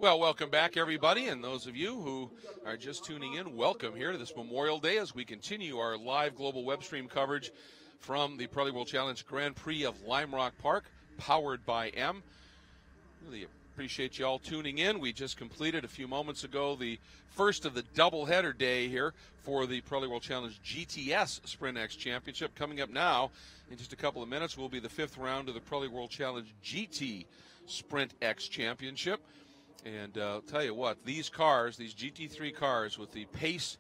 Well, welcome back, everybody, and those of you who are just tuning in, welcome here to this Memorial Day as we continue our live global web stream coverage from the Pirelli World Challenge Grand Prix of Lime Rock Park, powered by M. Really appreciate you all tuning in. We just completed a few moments ago the first of the doubleheader day here for the Pirelli World Challenge GTS Sprint X Championship. Coming up now, in just a couple of minutes, will be the fifth round of the Pirelli World Challenge GT Sprint X Championship. And I'll tell you what, these cars, these GT3 cars, with the pace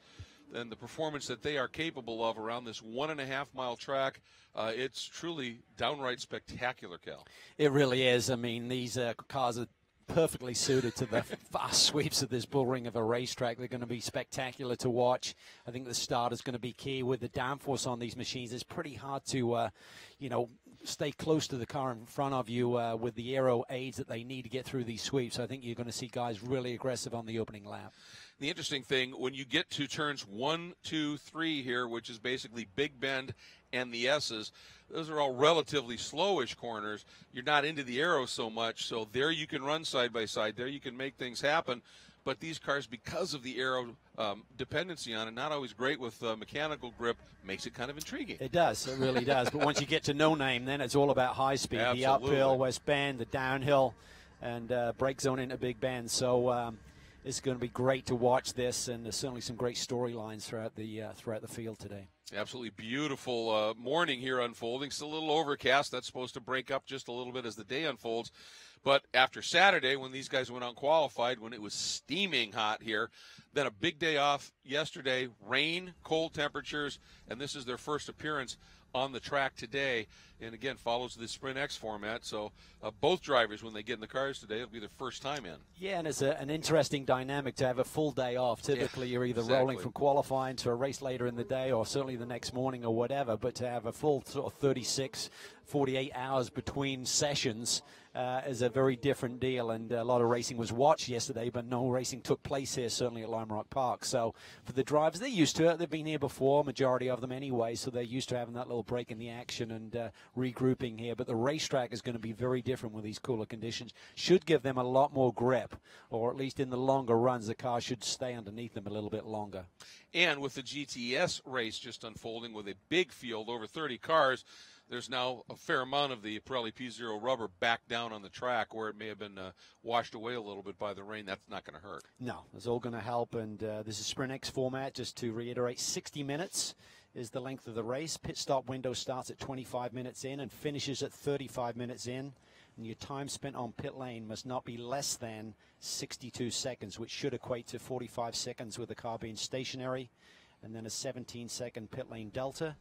and the performance that they are capable of around this 1.5 mile track, it's truly downright spectacular, Cal. It really is. I mean, these cars are perfectly suited to the fast sweeps of this bull ring of a racetrack. They're going to be spectacular to watch. I think the start is going to be key. With the downforce on these machines, it's pretty hard to, stay close to the car in front of you with the aero aids that they need to get through these sweeps. I think you're going to see guys really aggressive on the opening lap. The interesting thing, when you get to turns 1, 2, 3 here, which is basically Big Bend and the S's, those are all relatively slowish corners. You're not into the aero so much, so there you can run side by side. There you can make things happen. But these cars, because of the aero dependency on it, not always great with mechanical grip, makes it kind of intriguing. It does. It really does. But once you get to no name, then it's all about high speed. Absolutely. The uphill, West Bend, the downhill, and brake zone into Big Bend. So it's going to be great to watch this, and there's certainly some great storylines throughout the field today. Absolutely beautiful morning here unfolding. Still a little overcast. That's supposed to break up just a little bit as the day unfolds. But after Saturday, when these guys went unqualified, when it was steaming hot here, then a big day off yesterday, rain, cold temperatures, and this is their first appearance on the track today, and again follows the Sprint X format. So both drivers, when they get in the cars today, it'll be their first time in. Yeah, and it's an interesting dynamic to have a full day off. Typically, you're either rolling from qualifying to a race later in the day, or certainly the next morning or whatever. But to have a full sort of 36, 48 hours between sessions is a very different deal, and a lot of racing was watched yesterday, but no racing took place here, certainly at Lime Rock Park. So for the drivers, they're used to it. They've been here before, majority of them anyway, so they're used to having that little break in the action and regrouping here. But the racetrack is going to be very different with these cooler conditions. Should give them a lot more grip, or at least in the longer runs, the car should stay underneath them a little bit longer. And with the GTS race just unfolding with a big field, over 30 cars, there's now a fair amount of the Pirelli P0 rubber back down on the track where it may have been washed away a little bit by the rain. That's not going to hurt. No, it's all going to help. And this is Sprint X format, just to reiterate, 60 minutes is the length of the race. Pit stop window starts at 25 minutes in and finishes at 35 minutes in. And your time spent on pit lane must not be less than 62 seconds, which should equate to 45 seconds with the car being stationary, and then a 17-second pit lane delta.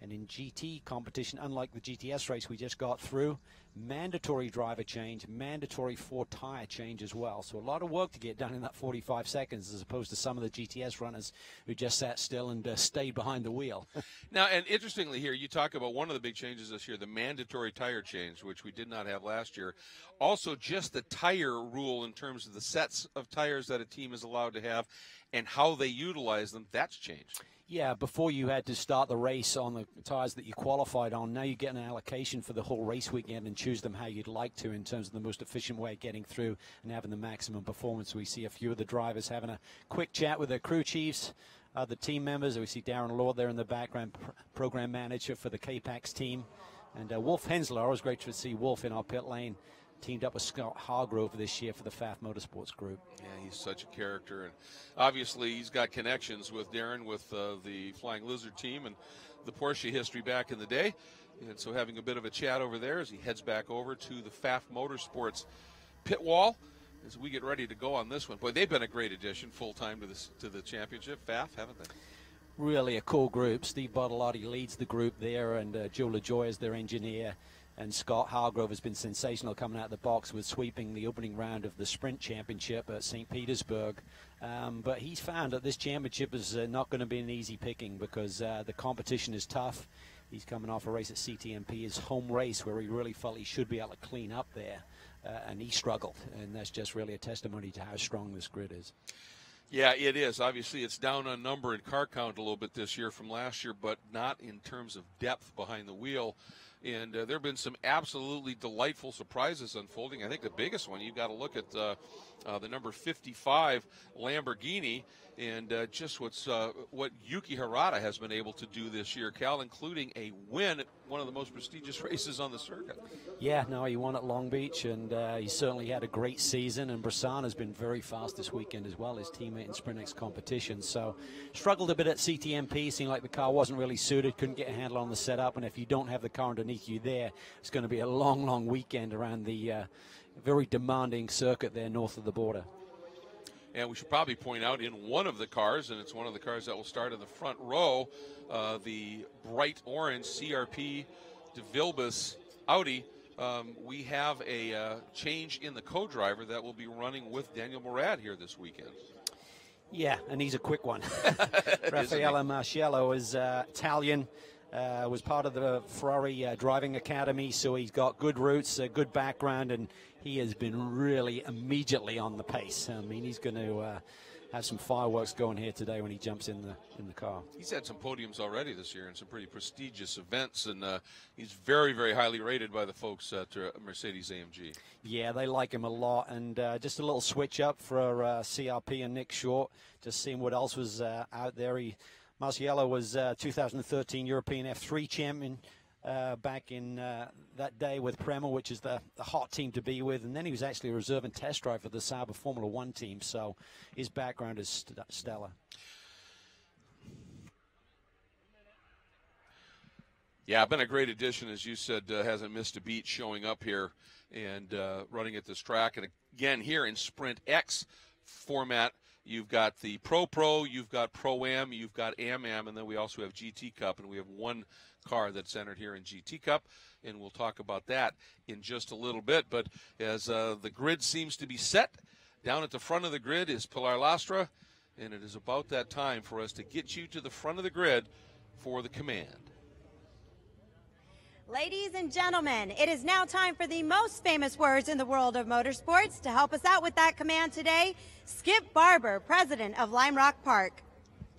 And in GT competition, unlike the GTS race we just got through, mandatory driver change, mandatory 4-tire change as well. So a lot of work to get done in that 45 seconds, as opposed to some of the GTS runners who just sat still and stayed behind the wheel. Now, and interestingly here, you talk about one of the big changes this year, the mandatory tire change, which we did not have last year. Also, just the tire rule in terms of the sets of tires that a team is allowed to have and how they utilize them, that's changed. Yeah, before you had to start the race on the tires that you qualified on. Now you get an allocation for the whole race weekend and choose them how you'd like to in terms of the most efficient way of getting through and having the maximum performance. We see a few of the drivers having a quick chat with their crew chiefs, the team members. We see Darren Lord there in the background, program manager for the K-Pax team. And Wolf Hensler, always great to see Wolf in our pit lane. Teamed up with Scott Hargrove this year for the Pfaff Motorsports Group. Yeah, he's such a character. And obviously he's got connections with Darren, with the Flying Lizard team and the Porsche history back in the day. And so having a bit of a chat over there as he heads back over to the Pfaff Motorsports pit wall as we get ready to go on this one. Boy, they've been a great addition full-time to the championship, Pfaff, haven't they? Really a cool group. Steve Bartolotti leads the group there, and Joe LaJoy is their engineer. And Scott Hargrove has been sensational coming out of the box with sweeping the opening round of the Sprint Championship at St. Petersburg. But he's found that this championship is not going to be an easy picking because the competition is tough. He's coming off a race at CTMP, his home race, where he really felt he should be able to clean up there. And he struggled. And that's just really a testimony to how strong this grid is. Yeah, it is. Obviously, it's down on number and car count a little bit this year from last year, but not in terms of depth behind the wheel. And there have been some absolutely delightful surprises unfolding. I think the biggest one, you've got to look at the number 55 Lamborghini, and just what Yuki Hirata has been able to do this year, Cal, including a win at one of the most prestigious races on the circuit. Yeah, no, he won at Long Beach, and he certainly had a great season. And Brissan has been very fast this weekend as well, his teammate in Sprint X competition. So struggled a bit at CTMP, seemed like the car wasn't really suited, couldn't get a handle on the setup. And if you don't have the car underneath you there, it's going to be a long, long weekend around the very demanding circuit there north of the border. And we should probably point out in one of the cars, and it's one of the cars that will start in the front row, the bright orange CRP de Vilbus Audi. We have a change in the co-driver that will be running with Daniel Morad here this weekend. Yeah, and he's a quick one. Raffaele Marciello is Italian. Was part of the Ferrari driving academy, so he's got good roots, a good background, and he has been really immediately on the pace. I mean, he's going to have some fireworks going here today when he jumps in the car. He's had some podiums already this year in some pretty prestigious events, and he's very, very highly rated by the folks at Mercedes-AMG. Yeah, they like him a lot, and just a little switch up for CRP and Nick Short, just seeing what else was out there. Marciello was 2013 European F3 champion back in that day with Prema, which is the hot team to be with. And then he was actually a reserve and test drive for the Sauber Formula One team. So his background is stellar. Yeah, been a great addition, as you said, hasn't missed a beat showing up here and running at this track. And again, here in Sprint X format, you've got the Pro, you've got Pro-Am, you've got Am-Am, and then we also have GT Cup, and we have one car that's entered here in GT Cup, and we'll talk about that in just a little bit. But as the grid seems to be set, down at the front of the grid is Pilar Lastra, and it is about that time for us to get you to the front of the grid for the command. Ladies and gentlemen, it is now time for the most famous words in the world of motorsports. To help us out with that command today, Skip Barber, president of Lime Rock Park.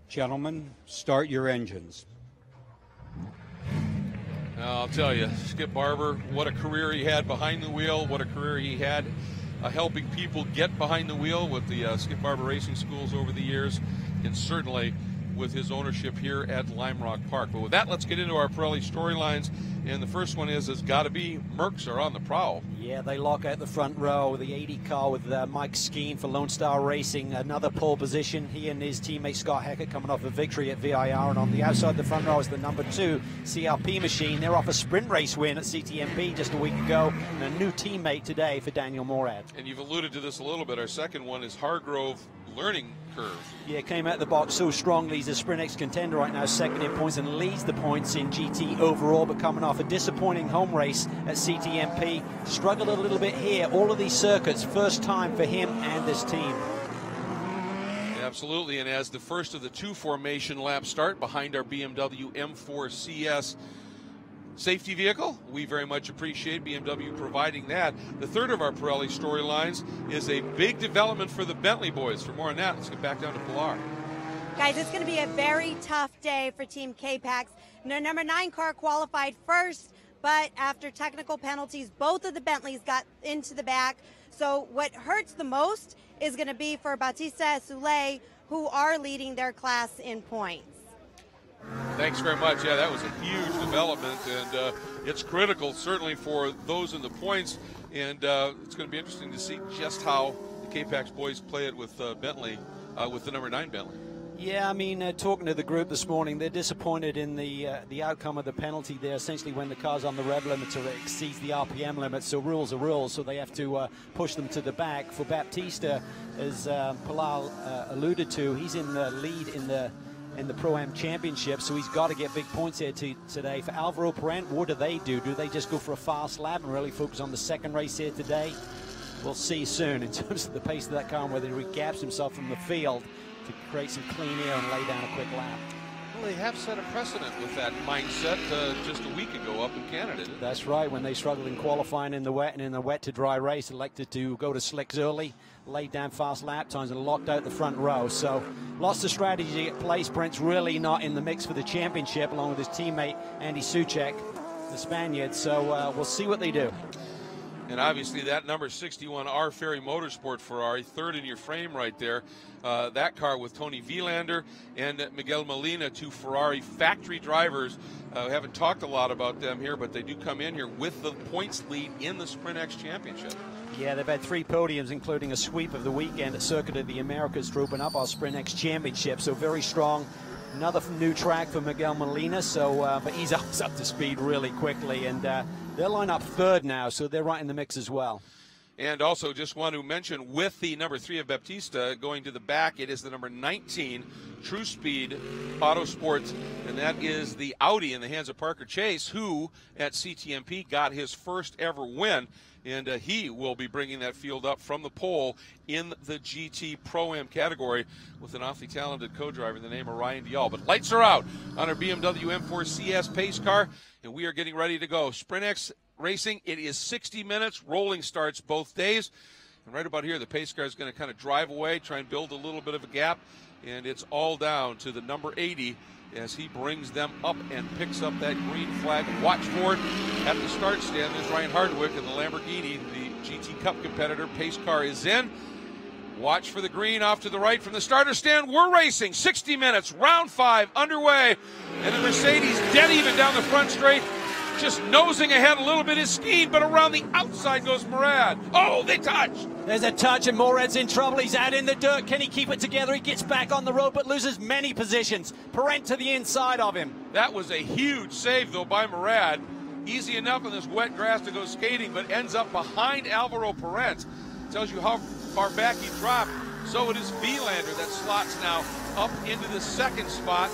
Gentlemen, start your engines. I'll tell you, Skip Barber, what a career he had behind the wheel, what a career he had helping people get behind the wheel with the Skip Barber Racing Schools over the years, and certainly with his ownership here at Lime Rock Park. But with that, let's get into our Pirelli storylines. And the first one has got to be Mercs are on the prowl. Yeah, they lock out the front row. The 80 car with Mike Skeen for Lone Star Racing. Another pole position. He and his teammate Scott Heckett coming off a victory at VIR. And on the outside of the front row is the number 2 CRP machine. They're off a sprint race win at CTMP just a week ago. And a new teammate today for Daniel Morad. And you've alluded to this a little bit. Our second one is Hargrove Learning Curve. Yeah, came out the box so strongly. He's a Sprint X contender right now, second in points and leads the points in GT overall, but coming off a disappointing home race at CTMP. Struggled a little bit here. All of these circuits, first time for him and this team. Absolutely, and as the first of the 2 formation laps start behind our BMW M4 CS safety vehicle, we very much appreciate BMW providing that. The third of our Pirelli storylines is a big development for the Bentley boys. For more on that, let's get back down to Pilar. Guys, it's going to be a very tough day for Team K-Pax. The number 9 car qualified first, but after technical penalties, both of the Bentleys got into the back. So what hurts the most is going to be for Bautista Soule, who are leading their class in points. Thanks very much. Yeah, that was a huge development, and it's critical certainly for those in the points, and it's going to be interesting to see just how the K-Pax boys play it with Bentley, with the number 9 Bentley. Yeah, I mean, talking to the group this morning, they're disappointed in the outcome of the penalty there. Essentially, when the car's on the rev limit, it exceeds the RPM limit, so rules are rules, so they have to push them to the back. For Baptista, as Pilar alluded to, he's in the lead in the Pro-Am Championship, so he's got to get big points here today. For Alvaro Parent, what do they do? Do they just go for a fast lap and really focus on the second race here today? We'll see soon in terms of the pace of that car and whether he regaps himself from the field to create some clean air and lay down a quick lap. Well, they have set a precedent with that mindset just a week ago up in Canada. That's right. When they struggled in qualifying in the wet and in the wet to dry race, elected to go to slicks early, laid down fast lap times and locked out the front row. So lots of strategy at play. Brent's really not in the mix for the championship along with his teammate Andy Soucek. the Spaniard. So we'll see what they do. And obviously that number 61 R Ferry Motorsport Ferrari, third in your frame right there. That car with Tony Vilander and Miguel Molina, two Ferrari factory drivers. We haven't talked a lot about them here, but they do come in here with the points lead in the Sprint X Championship. Yeah, they've had 3 podiums, including a sweep of the weekend at Circuit of the Americas to open up our Sprint X Championship. So very strong. Another new track for Miguel Molina, so but he's up to speed really quickly, and they'll line up third now, so they're right in the mix as well. And also just want to mention, with the number 3 of Baptista going to the back, it is the number 19 True Speed Autosports, and that is the Audi in the hands of Parker Chase, who at CTMP got his first ever win. And he will be bringing that field up from the pole in the GT Pro-Am category with an awfully talented co-driver in the name of Ryan Dial. But lights are out on our BMW M4 CS pace car, and we are getting ready to go. Sprint X Racing, it is 60 minutes, rolling starts both days. And right about here, the pace car is going to kind of drive away, try and build a little bit of a gap, and it's all down to the number 80 as he brings them up and picks up that green flag. Watch for it at the start stand. There's Ryan Hardwick in the Lamborghini, the GT Cup competitor. Pace car is in. Watch for the green off to the right from the starter stand. We're racing 60 minutes, round 5 underway. And the Mercedes dead even down the front straight. Just nosing ahead a little bit is Skeen, but around the outside goes Murad. Oh, they touched. There's a touch, and Morad's in trouble. He's out in the dirt. Can he keep it together? He gets back on the road, but loses many positions. Parent to the inside of him. That was a huge save, though, by Murad. Easy enough on this wet grass to go skating, but ends up behind Alvaro Parent. Tells you how far back he dropped. So it is Vilander that slots now up into the second spot.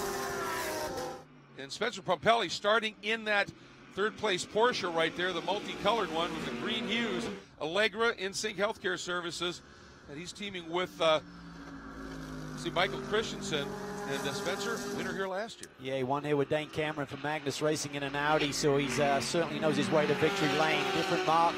And Spencer Pompelli starting in that third place Porsche right there, the multicolored one with the green hues. Allegra InSync Healthcare Services, and he's teaming with Michael Christensen. And Spencer, winner here last year. Yeah, he won here with Dane Cameron from Magnus Racing in an Audi, so he's certainly knows his way to victory lane. Different mark.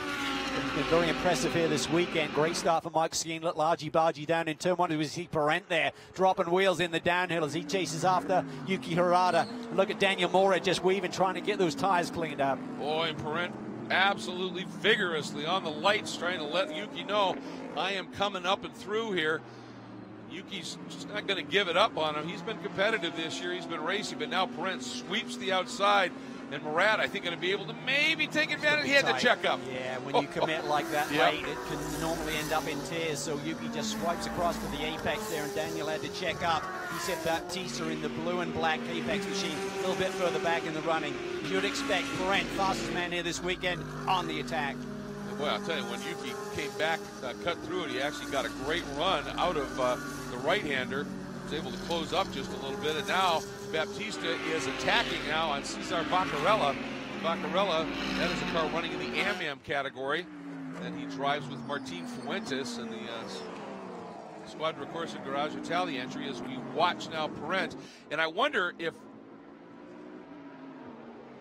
He's been very impressive here this weekend. Great start for Mike Skeen. Look, largy-bargy down in turn 1. It was Parent there, dropping wheels in the downhill as he chases after Yuki Hirata. And look at Daniel Morad just weaving, trying to get those tires cleaned up. Boy, and Parent absolutely vigorously on the lights, trying to let Yuki know, I am coming up and through here. Yuki's just not going to give it up on him. He's been competitive this year. He's been racing, but now Parent sweeps the outside. And Murad, I think, going to be able to maybe take advantage. He had to check up. Yeah, when you commit like that late, it can normally end up in tears. So Yuki just swipes across to the apex there, and Daniel had to check up. He said Baptista in the blue and black apex machine, a little bit further back in the running. You would expect Parent, fastest man here this weekend, on the attack. Boy, I'll tell you, when Yuki came back, cut through it, he actually got a great run out of the right-hander. Was able to close up just a little bit, and now Baptista is attacking now on Cesar Vaccarella. Vaccarella, that is a car running in the Am-Am category, and he drives with Martin Fuentes in the Squadra Corsa Garage Italia entry as we watch now Parent. And I wonder if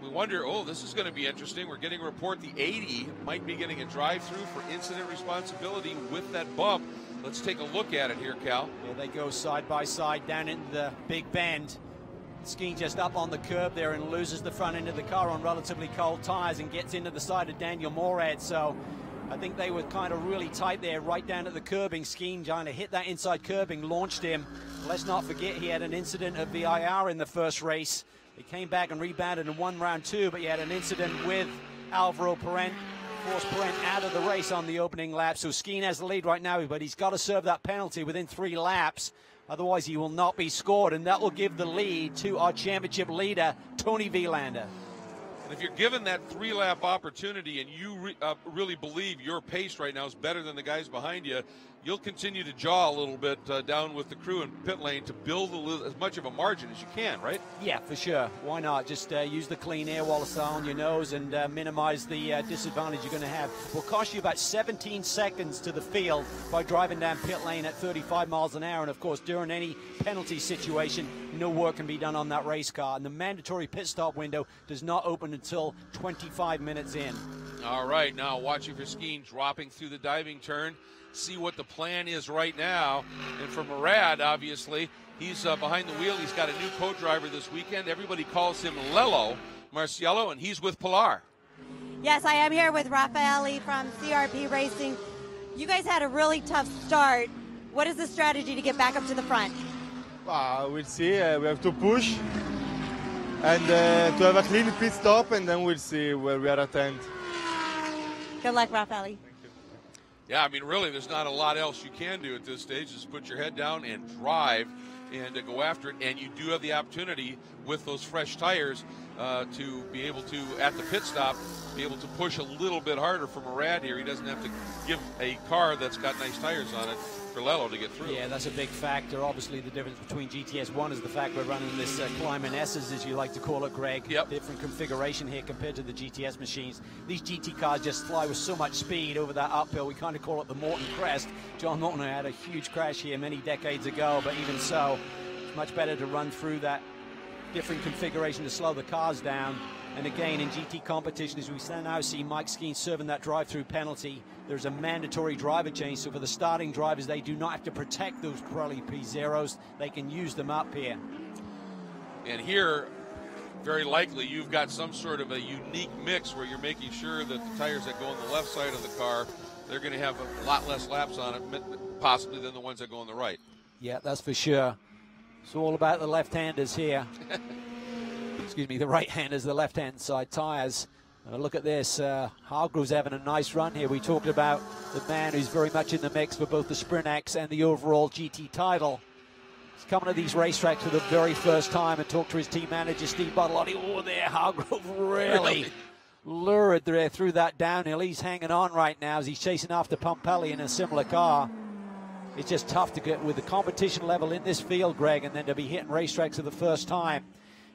oh, this is going to be interesting. We're getting a report the 80 might be getting a drive-through for incident responsibility with that bump. Let's take a look at it here, Cal. Yeah, they go side by side down into the big bend. Skeen just up on the curb there and loses the front end of the car on relatively cold tires and gets into the side of Daniel Morad. So I think they were kind of really tight there, right down at the curbing. Skeen trying to hit that inside curbing, launched him. Let's not forget he had an incident of VIR in the first race. He came back and rebounded and won round 2, but he had an incident with Alvaro Parent. Forced Parent out of the race on the opening lap. So Skeen has the lead right now, but he's got to serve that penalty within 3 laps. Otherwise, he will not be scored, and that will give the lead to our championship leader, Tony Vilander. And if you're given that 3-lap opportunity and you really believe your pace right now is better than the guys behind you, you'll continue to jaw a little bit down with the crew in pit lane to build as much of a margin as you can, right? Yeah, for sure. Why not? Just use the clean air while it's on your nose and minimize the disadvantage you're going to have. It will cost you about 17 seconds to the field by driving down pit lane at 35 miles an hour. And, of course, during any penalty situation, no work can be done on that race car. And the mandatory pit stop window does not open until 25 minutes in. All right, now watching for Skeen dropping through the diving turn. See what the plan is right now. And for Murad, obviously, he's behind the wheel. He's got a new co-driver this weekend. Everybody calls him Lello. Marciello, and he's with Pilar. Yes, I am here with Raffaele from CRP Racing. You guys had a really tough start. What is the strategy to get back up to the front? We'll see. We have to push and to have a clean pit stop, and then we'll see where we are at end. Good luck, Raffaele. Yeah, I mean, really, there's not a lot else you can do at this stage. Just put your head down and drive and go after it. And you do have the opportunity with those fresh tires to be able to, at the pit stop, be able to push a little bit harder for Murad here. He doesn't have to give a car that's got nice tires on it for Lello to get through. Yeah, that's a big factor. Obviously, the difference between GTS1 is the fact we're running this Climbing S's, as you like to call it, Greg. Yep. Different configuration here compared to the GTS machines. These GT cars just fly with so much speed over that uphill. We kind of call it the Morton Crest. John Morton had a huge crash here many decades ago, but even so, it's much better to run through that different configuration to slow the cars down. And again, in GT competition, as we now see Mike Skeen serving that drive-through penalty, there's a mandatory driver change. So for the starting drivers, they do not have to protect those Pirelli P0s. They can use them up here. And here, very likely, you've got some sort of a unique mix where you're making sure that the tires that go on the left side of the car, they're going to have a lot less laps on it, possibly, than the ones that go on the right. Yeah, that's for sure. It's all about the left-handers here. Excuse me, the right-handers, the left-hand side tires. Look at this. Hargrove's having a nice run here. We talked about the man who's very much in the mix for both the Sprint X and the overall GT title. He's coming to these racetracks for the very first time and talked to his team manager, Steve Bartolotti. Oh, there, Hargrove really lured there through that downhill. He's hanging on right now as he's chasing after Pompelli in a similar car. It's just tough to get with the competition level in this field, Greg, and then to be hitting racetracks for the first time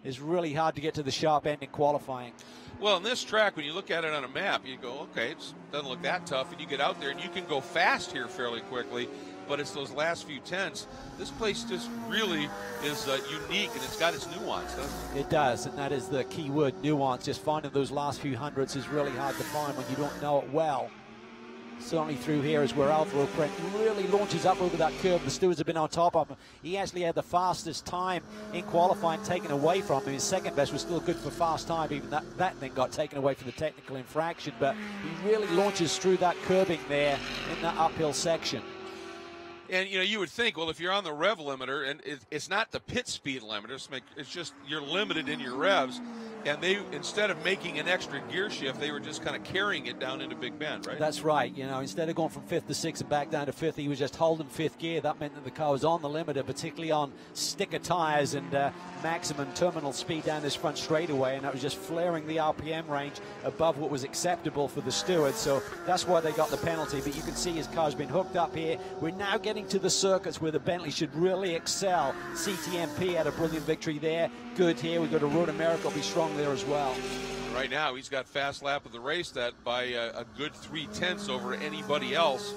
is really hard to get to the sharp end in qualifying. Well, in this track, when you look at it on a map, you go, okay, it doesn't look that tough, and you get out there and you can go fast here fairly quickly, but it's those last few tenths. This place just really is unique, and it's got its nuance, doesn't it? It does, and that is the key word, nuance. Just finding those last few hundreds is really hard to find when you don't know it well. Certainly through here is where Alvaro Prent really launches up over that curve. The stewards have been on top of him. He actually had the fastest time in qualifying taken away from him. His second best was still good for fast time, even that then got taken away for the technical infraction. But he really launches through that curbing there in that uphill section. And, you know, you would think, well, if you're on the rev limiter, and it's not the pit speed limiter, it's just you're limited in your revs, and they, instead of making an extra gear shift, they were just kind of carrying it down into Big Bend, right? That's right. You know, instead of going from 5th to 6th and back down to 5th, he was just holding 5th gear. That meant that the car was on the limiter, particularly on sticker tires and maximum terminal speed down this front straightaway, and that was just flaring the RPM range above what was acceptable for the stewards. So that's why they got the penalty. But you can see his car's been hooked up here. We're now getting to the circuits where the Bentley should really excel. CTMP had a brilliant victory there. Good here. We've got a Road America will be strong there as well. Right now, he's got fast lap of the race that by a good 3/10 over anybody else.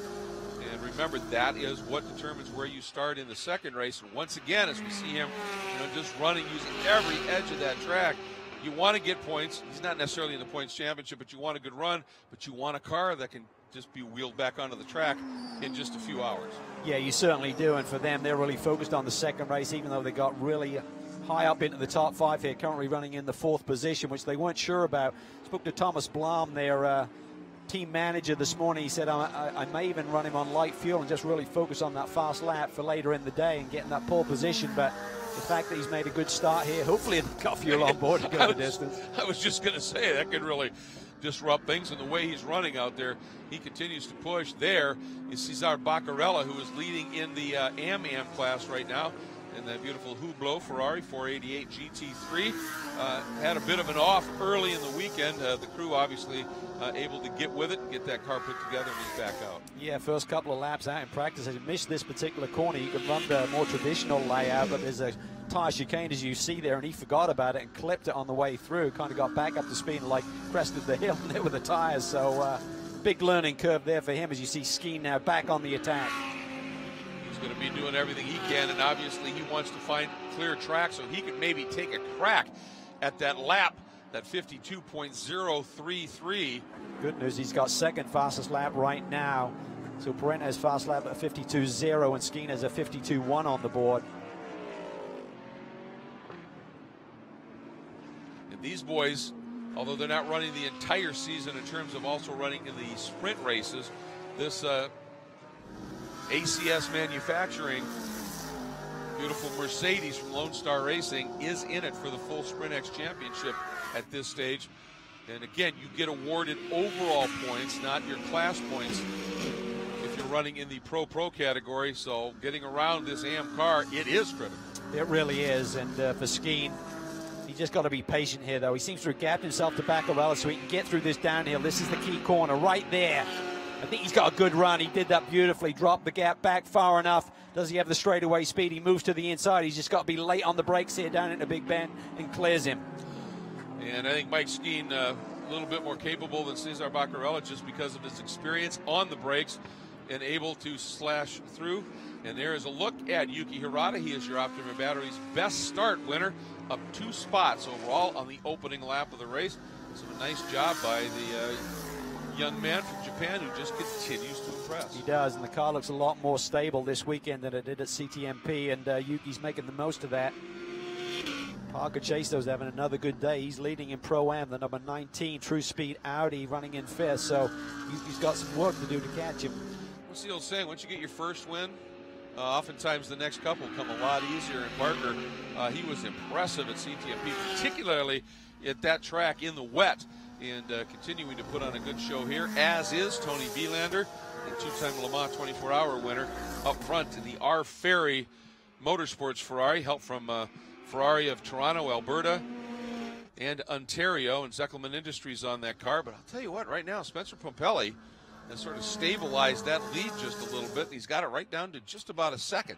And remember, that is what determines where you start in the second race. And once again, as we see him, you know, just running, using every edge of that track, you want to get points. He's not necessarily in the points championship, but you want a good run. But you want a car that can just be wheeled back onto the track in just a few hours. Yeah, you certainly do. And for them, they're really focused on the second race, even though they got really high up into the top 5 here, currently running in the 4th position, which they weren't sure about. Spoke to Thomas Blom, their team manager, this morning. He said, I may even run him on light fuel and just really focus on that fast lap for later in the day and getting that pole position. But the fact that he's made a good start here, hopefully they've got fuel on board to go the distance. I was just going to say, that could really disrupt things, and the way he's running out there, he continues to push. There is Cesar Baccarella, who is leading in the Am-Am class right now. And that beautiful Hublot Ferrari 488 GT3 had a bit of an off early in the weekend. The crew obviously able to get with it and get that car put together, and he's back out. Yeah, first couple of laps out in practice. He missed this particular corner. You can run the more traditional layout, but there's a tire chicane, as you see there, and he forgot about it and clipped it on the way through. Kind of got back up to speed and like crested the hill there with the tires. So big learning curve there for him, as you see Skeen now back on the attack. Going to be doing everything he can, and obviously he wants to find clear track so he can maybe take a crack at that lap, that 52.033. Good news, he's got second fastest lap right now. So Brent has fast lap at 52.0 and Skeen has a 52.1 on the board. And these boys, although they're not running the entire season in terms of also running in the sprint races, this ACS Manufacturing, beautiful Mercedes from Lone Star Racing, is in it for the full Sprint X Championship at this stage. And again, you get awarded overall points, not your class points, if you're running in the Pro category. So getting around this AM car, it is critical. It really is. And for Skeen, he just got to be patient here, though. He seems to have gapped himself to Baccarella so he can get through this downhill. This is the key corner right there. I think he's got a good run. He did that beautifully. Dropped the gap back far enough. Does he have the straightaway speed? He moves to the inside. He's just got to be late on the brakes here down into Big Bend and clears him. And I think Mike Skeen a little bit more capable than Cesar Baccarella just because of his experience on the brakes and able to slash through. And there is a look at Yuki Hirata. He is your Optima Batteries best start winner, up 2 spots overall on the opening lap of the race. So a nice job by the young man from Japan who just continues to impress. He does, and the car looks a lot more stable this weekend than it did at CTMP, and Yuki's making the most of that. Parker Chasto's having another good day. He's leading in Pro-Am, the number 19 True Speed Audi running in 5th, so Yuki's got some work to do to catch him. What's the old saying? Once you get your first win, oftentimes the next couple come a lot easier. And Parker, he was impressive at CTMP, particularly at that track in the wet, and continuing to put on a good show here, as is Tony Vielander, a 2-time Le Mans 24-hour winner, up front in the R. Ferry Motorsports Ferrari, help from Ferrari of Toronto, Alberta, and Ontario, and Zeckelman Industries on that car. But I'll tell you what, right now, Spencer Pompelli has sort of stabilized that lead just a little bit. He's got it right down to just about a second.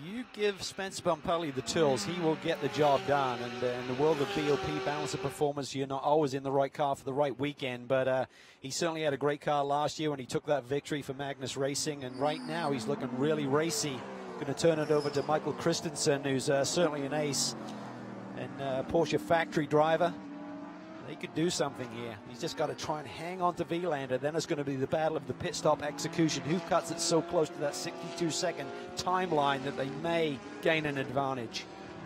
You give Spencer Pompelli the tools, he will get the job done. And in the world of BOP, balance of performance, you're not always in the right car for the right weekend. But he certainly had a great car last year when he took that victory for Magnus Racing. And right now, he's looking really racy. Going to turn it over to Michael Christensen, who's certainly an ace and Porsche factory driver. They could do something here. He's just got to try and hang on to Vielander. Then it's going to be the battle of the pit stop execution. Who cuts it so close to that 62-second timeline that they may gain an advantage?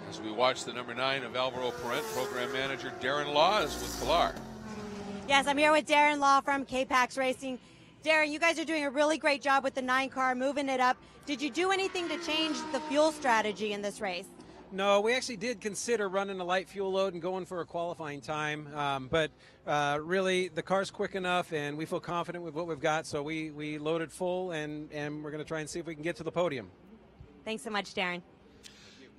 As we watch the number 9 of Alvaro Parent, program manager Darren Law is with Pilar. Yes, I'm here with Darren Law from K-Pax Racing. Darren, you guys are doing a really great job with the 9 car, moving it up. Did you do anything to change the fuel strategy in this race? No, we actually did consider running a light fuel load and going for a qualifying time, but really the car's quick enough and we feel confident with what we've got, so we loaded full and we're going to try and see if we can get to the podium. Thanks so much, Darren.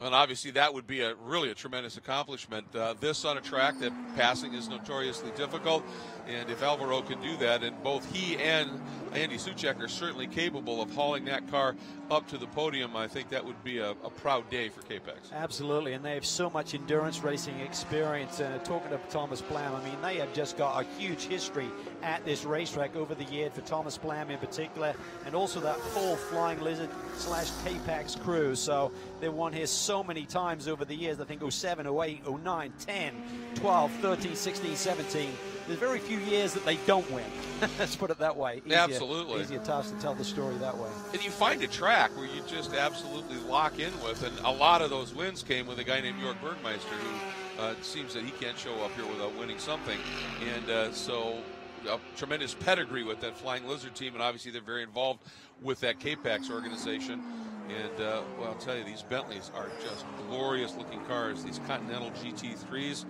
And obviously that would be really a tremendous accomplishment. This on a track that passing is notoriously difficult, and if Alvaro can do that, and both he and Andy Suchek are certainly capable of hauling that car up to the podium, I think that would be a proud day for K-Pax. Absolutely, and they have so much endurance racing experience. Talking to Thomas Blam, I mean, they have just got a huge history at this racetrack over the years for Thomas Blam in particular, and also that whole Flying Lizard / K-Pax crew. So they've won here so many times over the years. I think 07, 08, 09, 10, 12, 13, 16, 17. There's very few years that they don't win. Let's put it that way. Easier, absolutely. Easier task to tell the story that way. And you find a track where you just absolutely lock in with, and a lot of those wins came with a guy named York Bergmeister, who it seems that he can't show up here without winning something. And so a tremendous pedigree with that Flying Lizard team, and obviously they're very involved with that K-Pax organization. And, well, I'll tell you, these Bentleys are just glorious-looking cars, these Continental GT3s.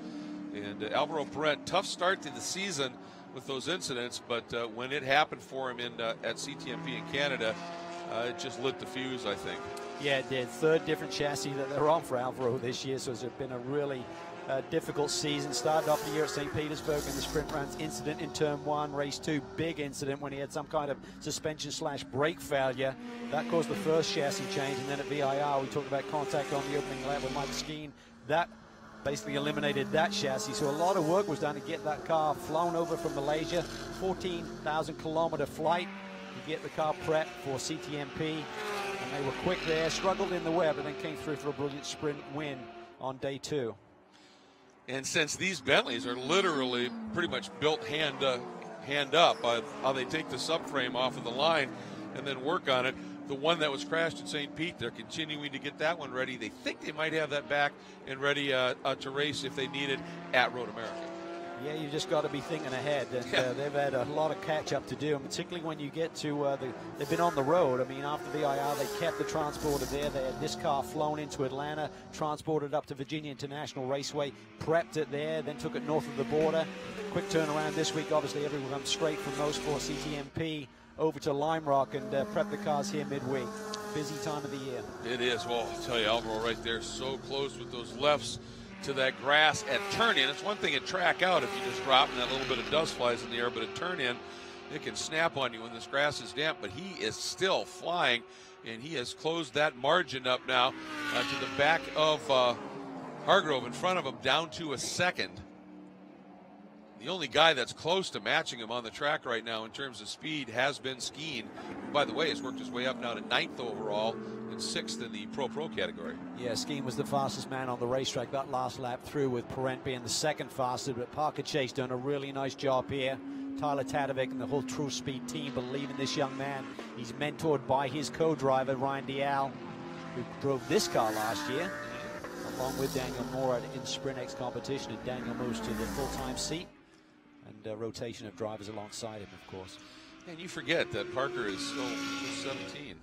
And Alvaro Parent, tough start to the season with those incidents, but when it happened for him at CTMP in Canada, it just lit the fuse, I think. Yeah, it did. Third different chassis that they're on for Alvaro this year, so it's been a really difficult season. Started off the year at St. Petersburg in the sprint rounds, incident in turn 1, race 2, big incident when he had some kind of suspension / brake failure. That caused the first chassis change, and then at VIR we talked about contact on the opening lap with Mike Skeen. That basically eliminated that chassis, so a lot of work was done to get that car flown over from Malaysia, 14,000 kilometer flight to get the car prepped for CTMP, and they were quick there, struggled in the web, and then came through for a brilliant sprint win on day 2. And since these Bentleys are literally pretty much built hand up, how they take the subframe off of the line and then work on it, the one that was crashed in St. Pete, they're continuing to get that one ready. They think they might have that back and ready to race if they need it at Road America. Yeah, you just got to be thinking ahead, and they've had a lot of catch-up to do, and particularly when you get to, they've been on the road. I mean, after VIR, they kept the transporter there. They had this car flown into Atlanta, transported up to Virginia International Raceway, prepped it there, then took it north of the border. Quick turnaround this week, obviously everyone comes straight from Motorsport CTMP over to Lime Rock and prep the cars here midweek. Busy time of the year. It is. Well, I'll tell you, Alvaro right there, so close with those lefts to that grass at turn in. It's one thing at track out if you just drop and that little bit of dust flies in the air, but at turn in, it can snap on you when this grass is damp. But he is still flying, and he has closed that margin up now to the back of Hargrove in front of him, down to a second. The only guy that's close to matching him on the track right now in terms of speed has been Skeen, who, by the way, has worked his way up now to 9th overall and 6th in the Pro category. Yeah, Skeen was the fastest man on the racetrack that last lap through, with Parent being the second fastest, but Parker Chase done a really nice job here. Tyler Tadovic and the whole True Speed team believe in this young man. He's mentored by his co-driver, Ryan Dial, who drove this car last year, along with Daniel Morad in Sprint X competition, and Daniel moves to the full-time seat. And a rotation of drivers alongside him, of course. And you forget that Parker is still 17.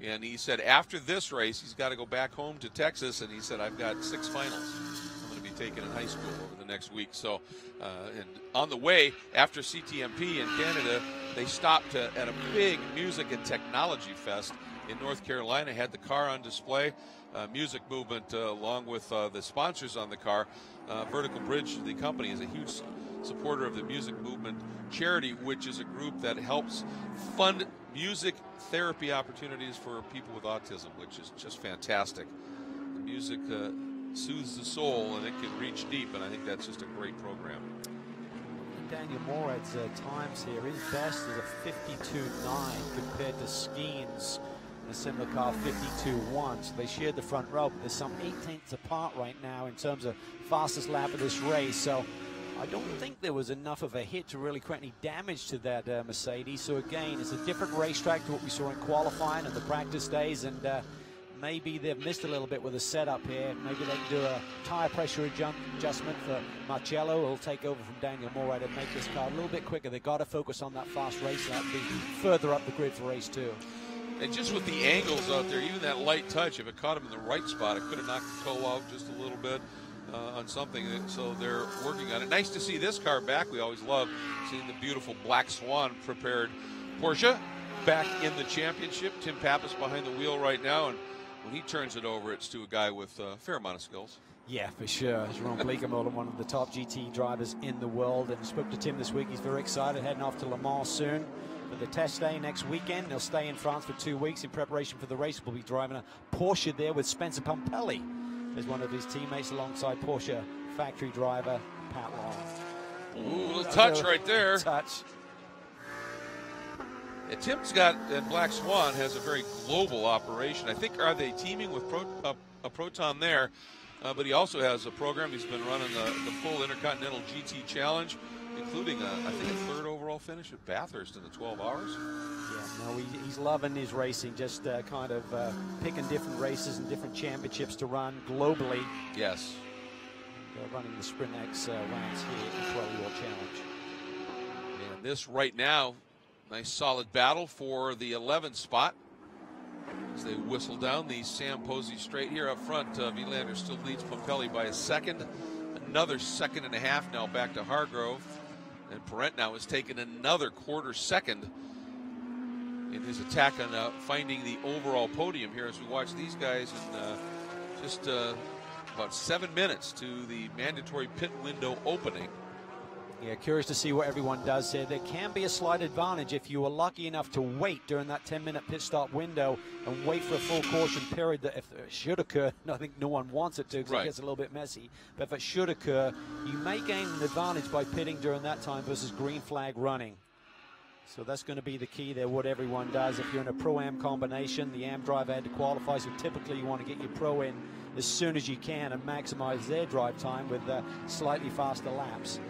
And he said after this race, he's got to go back home to Texas. And he said, I've got 6 finals I'm going to be taking in high school over the next week. So, and on the way, after CTMP in Canada, they stopped at a big music and technology fest in North Carolina, had the car on display. Music Movement, along with the sponsors on the car. Vertical Bridge, the company, is a huge supporter of the Music Movement charity, which is a group that helps fund music therapy opportunities for people with autism, which is just fantastic. The music soothes the soul, and it can reach deep, and I think that's just a great program. Daniel Morad's times here, his best is a 52.9 compared to Skeen's in a similar car, 52.1. So they shared the front row, but there's some 18ths apart right now in terms of fastest lap of this race. So I don't think there was enough of a hit to really create any damage to that Mercedes. So again, it's a different racetrack to what we saw in qualifying and the practice days, and maybe they've missed a little bit with the setup here. Maybe they can do a tire pressure adjustment for Marcello. He'll take over from Daniel Morad and make this car a little bit quicker. They've got to focus on that fast race lap, be further up the grid for race 2. And just with the angles out there, even that light touch, if it caught him in the right spot, it could have knocked the toe out just a little bit on something. So they're working on it. Nice to see this car back. We always love seeing the beautiful Black Swan prepared Porsche back in the championship. Tim Pappas behind the wheel right now, and when he turns it over, it's to a guy with a fair amount of skills. Yeah, for sure. Jerome Bleekemolen, one of the top GT drivers in the world, and spoke to Tim this week. He's very excited, heading off to Le Mans soon for the test day next weekend. He'll stay in France for 2 weeks in preparation for the race. We'll be driving a Porsche there with Spencer Pumpelly as one of his teammates, alongside Porsche factory driver Pat Long. Ooh, little touch right there. Touch. Yeah, Tim's got, and Black Swan has a very global operation. I think, are they teaming with a Proton there? But he also has a program. He's been running the full Intercontinental GT Challenge, including, I think, a 3rd overall finish at Bathurst in the 12 hours. Yeah, no, he's loving his racing, just kind of picking different races and different championships to run globally. Yes. Running the Sprint X rounds here at the Pirelli World Challenge. And this right now, nice solid battle for the 11th spot. As they whistle down the Sam Posey straight here up front, Vilander still leads Pumpelly by a second. Another 1.5 seconds now back to Hargrove. And Parent now has taken another 1/4 second in his attack on finding the overall podium here as we watch these guys in just about 7 minutes to the mandatory pit window opening. Yeah, curious to see what everyone does here. There can be a slight advantage if you are lucky enough to wait during that 10-minute pit stop window and wait for a full caution period. That if it should occur, I think no one wants it to, because it gets a little bit messy. But if it should occur, you may gain an advantage by pitting during that time versus green flag running. So that's going to be the key there, what everyone does. If you're in a Pro-Am combination, the Am driver had to qualify, so typically you want to get your Pro in as soon as you can and maximize their drive time with slightly faster laps.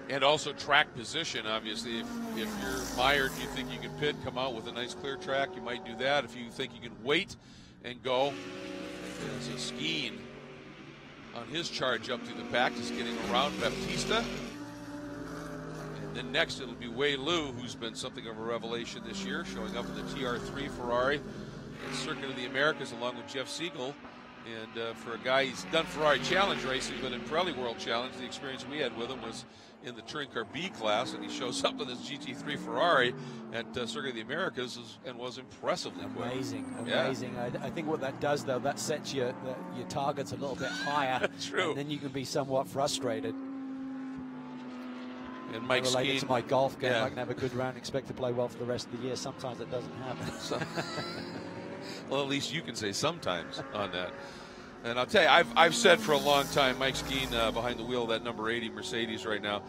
And also track position, obviously. If you're mired, you think you can pit, come out with a nice clear track, you might do that. If you think you can wait and go, there's a Skeen on his charge up through the pack, just getting around Baptista. And then next it'll be Wei Lu, who's been something of a revelation this year, showing up in the TR3 Ferrari and Circuit of the Americas along with Jeff Siegel. And for a guy, he's done Ferrari Challenge racing, but in Pirelli World Challenge, the experience we had with him was in the Touring Car B class, and he shows up in this GT3 Ferrari at Circuit of the Americas and was impressively quick. Amazing. Yeah. I think what that does, though, that sets your targets a little bit higher. True. And then you can be somewhat frustrated. And Mike related Skeen, to my golf game, yeah. I can have a good round, expect to play well for the rest of the year. Sometimes it doesn't happen. Well, at least you can say sometimes on that. And I'll tell you, I've said for a long time, Mike Skeen behind the wheel of that number 80 Mercedes right now,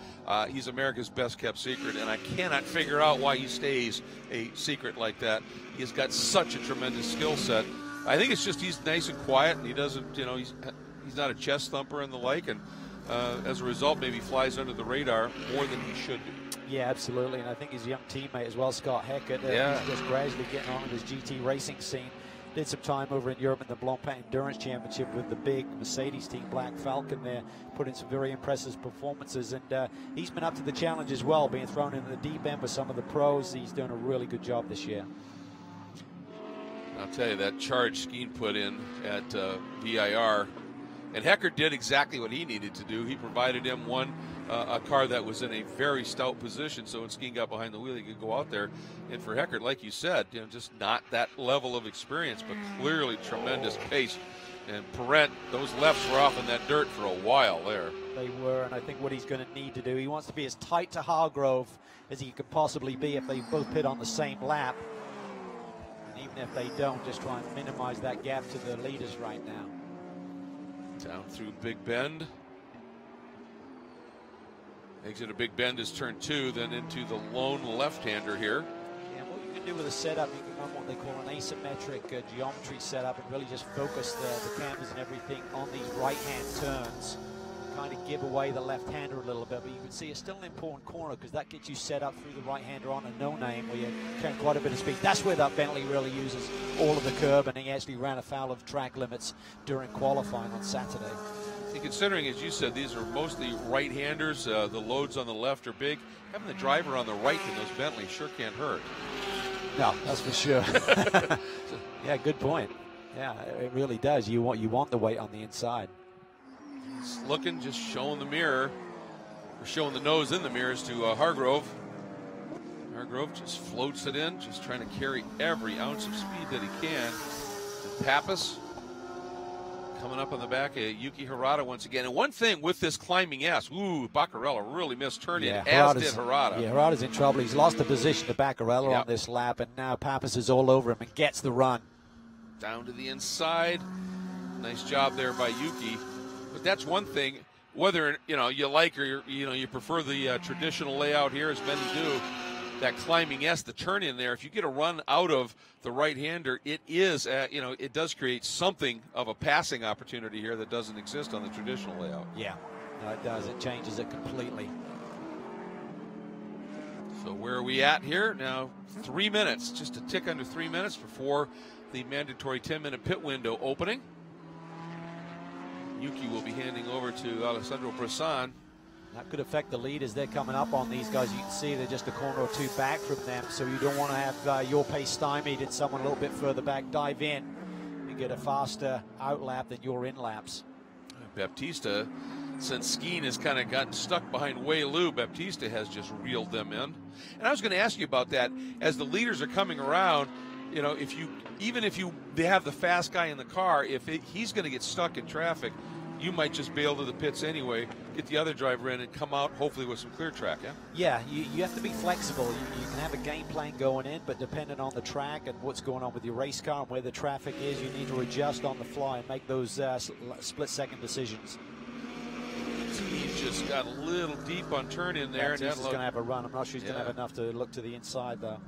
he's America's best kept secret, and I cannot figure out why he stays a secret like that. He's got such a tremendous skill set. I think it's just he's nice and quiet, and he doesn't, he's not a chest thumper and the like, and as a result, maybe flies under the radar more than he should do. Yeah, absolutely, and I think his young teammate as well, Scott Heckert, he's just gradually getting on with his GT racing scene. Did some time over in Europe in the Blancpain Endurance Championship with the big Mercedes team, Black Falcon there, put in some very impressive performances, and he's been up to the challenge as well, being thrown into the deep end with some of the pros. He's doing a really good job this year. I'll tell you, that charge Skeen put in at VIR, and Heckert did exactly what he needed to do. He provided him a car that was in a very stout position, so when Skeen got behind the wheel, he could go out there. And for Heckert, like you said, just not that level of experience, but clearly tremendous pace. And Parent, those lefts were off in that dirt for a while there. They were, and I think what he's going to need to do, he wants to be as tight to Hargrove as he could possibly be if they both pit on the same lap. And even if they don't, just try and minimize that gap to the leaders right now. Down through Big Bend. Exit of Big Bend is turn 2, then into the lone left-hander here. Yeah, what you can do with a setup, you can run what they call an asymmetric geometry setup and really just focus the cameras and everything on these right-hand turns. Kind of give away the left-hander a little bit, but you can see it's still an important corner because that gets you set up through the right-hander on a no-name where you carry quite a bit of speed. That's where that Bentley really uses all of the curb, and he actually ran afoul of track limits during qualifying on Saturday. And considering, as you said, these are mostly right-handers, the loads on the left are big, having the driver on the right in those Bentleys sure can't hurt. No, that's for sure. Yeah, good point. Yeah, it really does. You want the weight on the inside. He's looking, just showing the mirror, or showing the nose in the mirrors to Hargrove. Hargrove just floats it in, just trying to carry every ounce of speed that he can. And Pappas coming up on the back of Yuki Hirata once again. And one thing with this climbing S, Baccarella really missed turning, as did Hirata. Yeah, Hirata's in trouble. He's lost the position to Baccarella on this lap, and now Pappas is all over him and gets the run. Down to the inside. Nice job there by Yuki. But that's one thing, whether you like or you prefer the traditional layout here, as many do. That climbing S, the turn in there, if you get a run out of the right-hander, it is, it does create something of a passing opportunity here that doesn't exist on the traditional layout. Yeah, no, it does. It changes it completely. So where are we at here? Now 3 minutes, just a tick under 3 minutes before the mandatory 10-minute pit window opening. Yuki will be handing over to Alessandro Bressan. That could affect the lead as they're coming up on these guys. You can see they're just a corner or two back from them, so you don't want to have your pace stymied and someone a little bit further back dive in and get a faster out lap than your in laps. Baptista, since Skeen has kind of gotten stuck behind Wei Lu, Baptista has just reeled them in. And I was going to ask you about that. As the leaders are coming around, if they have the fast guy in the car, he's going to get stuck in traffic, you might just bail to the pits anyway, get the other driver in and come out hopefully with some clear track, yeah? Yeah, you have to be flexible. You can have a game plan going in, but depending on the track and what's going on with your race car and where the traffic is, you need to adjust on the fly and make those split-second decisions. He's just got a little deep on turn in there. He's going to have a run. I'm not sure he's going to have enough to look to the inside, though.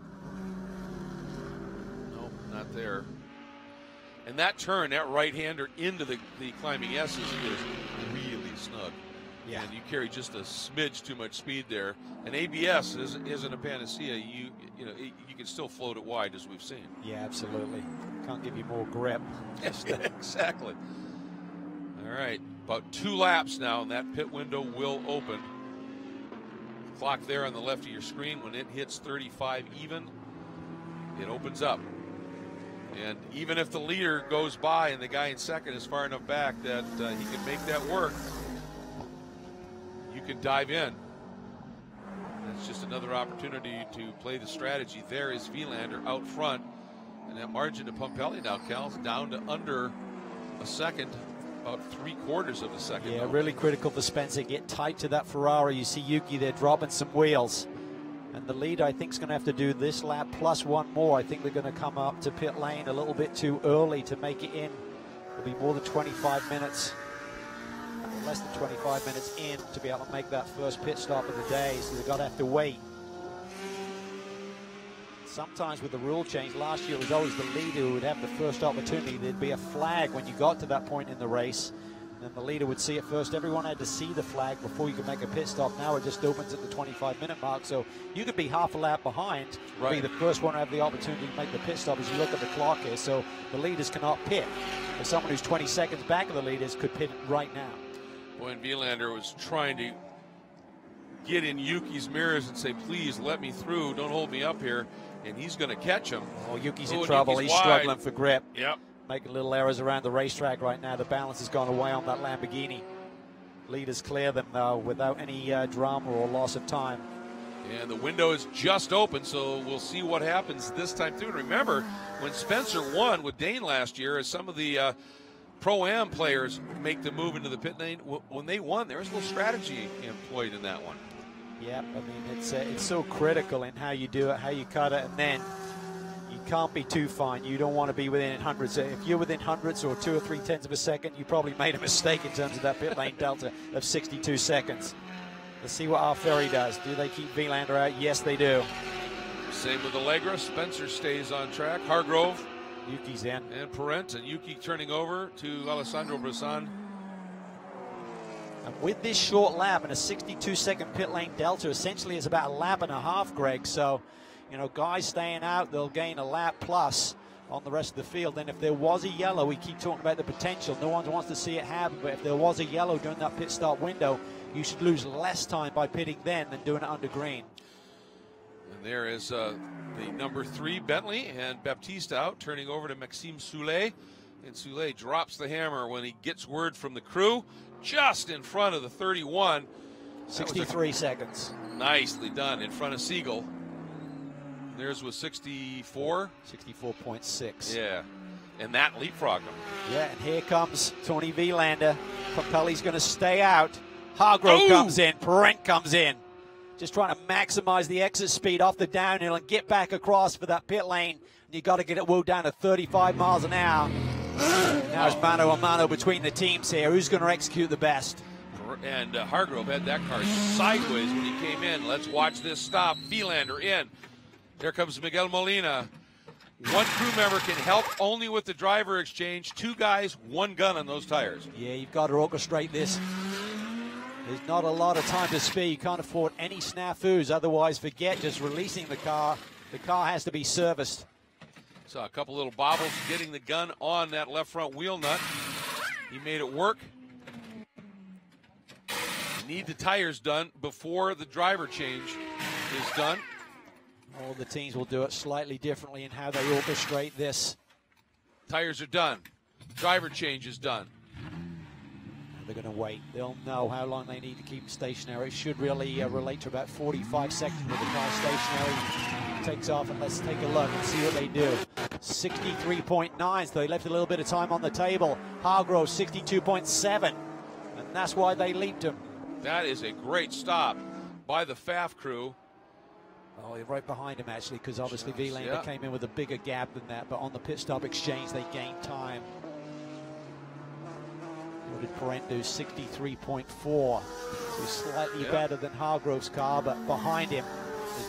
Nope, not there. And that turn, that right-hander into the climbing S is really snug. Yeah. And you carry just a smidge too much speed there. And ABS isn't a panacea. You can still float it wide, as we've seen. Yeah, absolutely. Can't give you more grip. Exactly. All right. About 2 laps now, and that pit window will open. Clock there on the left of your screen. When it hits 35 even, it opens up. And even if the leader goes by and the guy in second is far enough back that he can make that work, you can dive in. That's just another opportunity to play the strategy. There is Vilander out front. And that margin to Pumpelly now, Cal's down to under a second, about 3/4 of a second. Yeah, now. really critical for Spencer. Get tight to that Ferrari. You see Yuki there dropping some wheels. And the leader, I think, is going to have to do this lap plus one more. I think they're going to come up to pit lane a little bit too early to make it in. It'll be more than 25 minutes, or less than 25 minutes in to be able to make that first pit stop of the day. So they've got to have to wait. Sometimes with the rule change, last year it was always the leader who would have the first opportunity. There'd be a flag when you got to that point in the race. And the leader would see it first. Everyone had to see the flag before you could make a pit stop. Now it just opens at the 25-minute mark. So you could be half a lap behind, be the first one to have the opportunity to make the pit stop as you look at the clock here. So the leaders cannot pit. But someone who's 20 seconds back of the leaders could pit right now. When Vilander was trying to get in Yuki's mirrors and say, please let me through, don't hold me up here, and he's going to catch him. Oh, Yuki's in trouble. He's struggling for grip. Yep. Making little errors around the racetrack right now. The balance has gone away on that Lamborghini. Leaders clear them, though, without any drama or loss of time. And the window is just open, so we'll see what happens this time, too. And remember, when Spencer won with Dane last year, as some of the Pro-Am players make the move into the pit lane, when they won, there was a little strategy employed in that one. Yeah, I mean, it's so critical in how you do it, how you cut it, and then you can't be too fine. You don't want to be within hundreds. If you're within hundreds or 2 or 3 tenths of a second, you probably made a mistake in terms of that pit lane delta of 62 seconds. Let's see what Ferry does. Do they keep Vilander out? Yes, they do. Same with Allegra. Spencer stays on track. Hargrove. Yuki's in. And Parent. And Yuki turning over to Alessandro Brisson. And with this short lap and a 62-second pit lane delta, essentially it's about a lap and a half, Greg. So, you know, guys staying out, they'll gain a lap plus on the rest of the field. And if there was a yellow, we keep talking about the potential. No one wants to see it happen, but if there was a yellow during that pit stop window, you should lose less time by pitting then than doing it under green. And there is the number 3 Bentley, and Baptiste out, turning over to Maxime Soulet. And Soulet drops the hammer when he gets word from the crew, just in front of the 31. 63 seconds. Nicely done in front of Siegel. Theirs was 64. 64.6. Yeah, and that leapfrogged him. Yeah, and here comes Tony Vilander. Pumpelly's going to stay out. Hargrove comes in. Parent comes in. Just trying to maximize the exit speed off the downhill and get back across for that pit lane. And you got to get it wheeled down to 35 miles an hour. Now it's mano a mano between the teams here. Who's going to execute the best? And Hargrove had that car sideways when he came in. Let's watch this stop. Vilander in. There comes Miguel Molina. One crew member can help only with the driver exchange. 2 guys, 1 gun on those tires. Yeah, you've got to orchestrate this. There's not a lot of time to spare. You can't afford any snafus. Otherwise, forget just releasing the car. The car has to be serviced. Saw a couple little bobbles getting the gun on that left front wheel nut. He made it work. You need the tires done before the driver change is done. All the teams will do it slightly differently in how they orchestrate this. Tires are done. Driver change is done. They're going to wait. They'll know how long they need to keep stationary. It should really relate to about 45 seconds with the car stationary. Takes off, and let's take a look and see what they do. 63.9, so they left a little bit of time on the table. Hargrove 62.7, and that's why they leaped him. That is a great stop by the FAF crew. Oh, you're right behind him, actually, because obviously Vilander came in with a bigger gap than that, but on the pit stop exchange, they gained time. What did Parent do? 63.4. So slightly better than Hargrove's car, but behind him,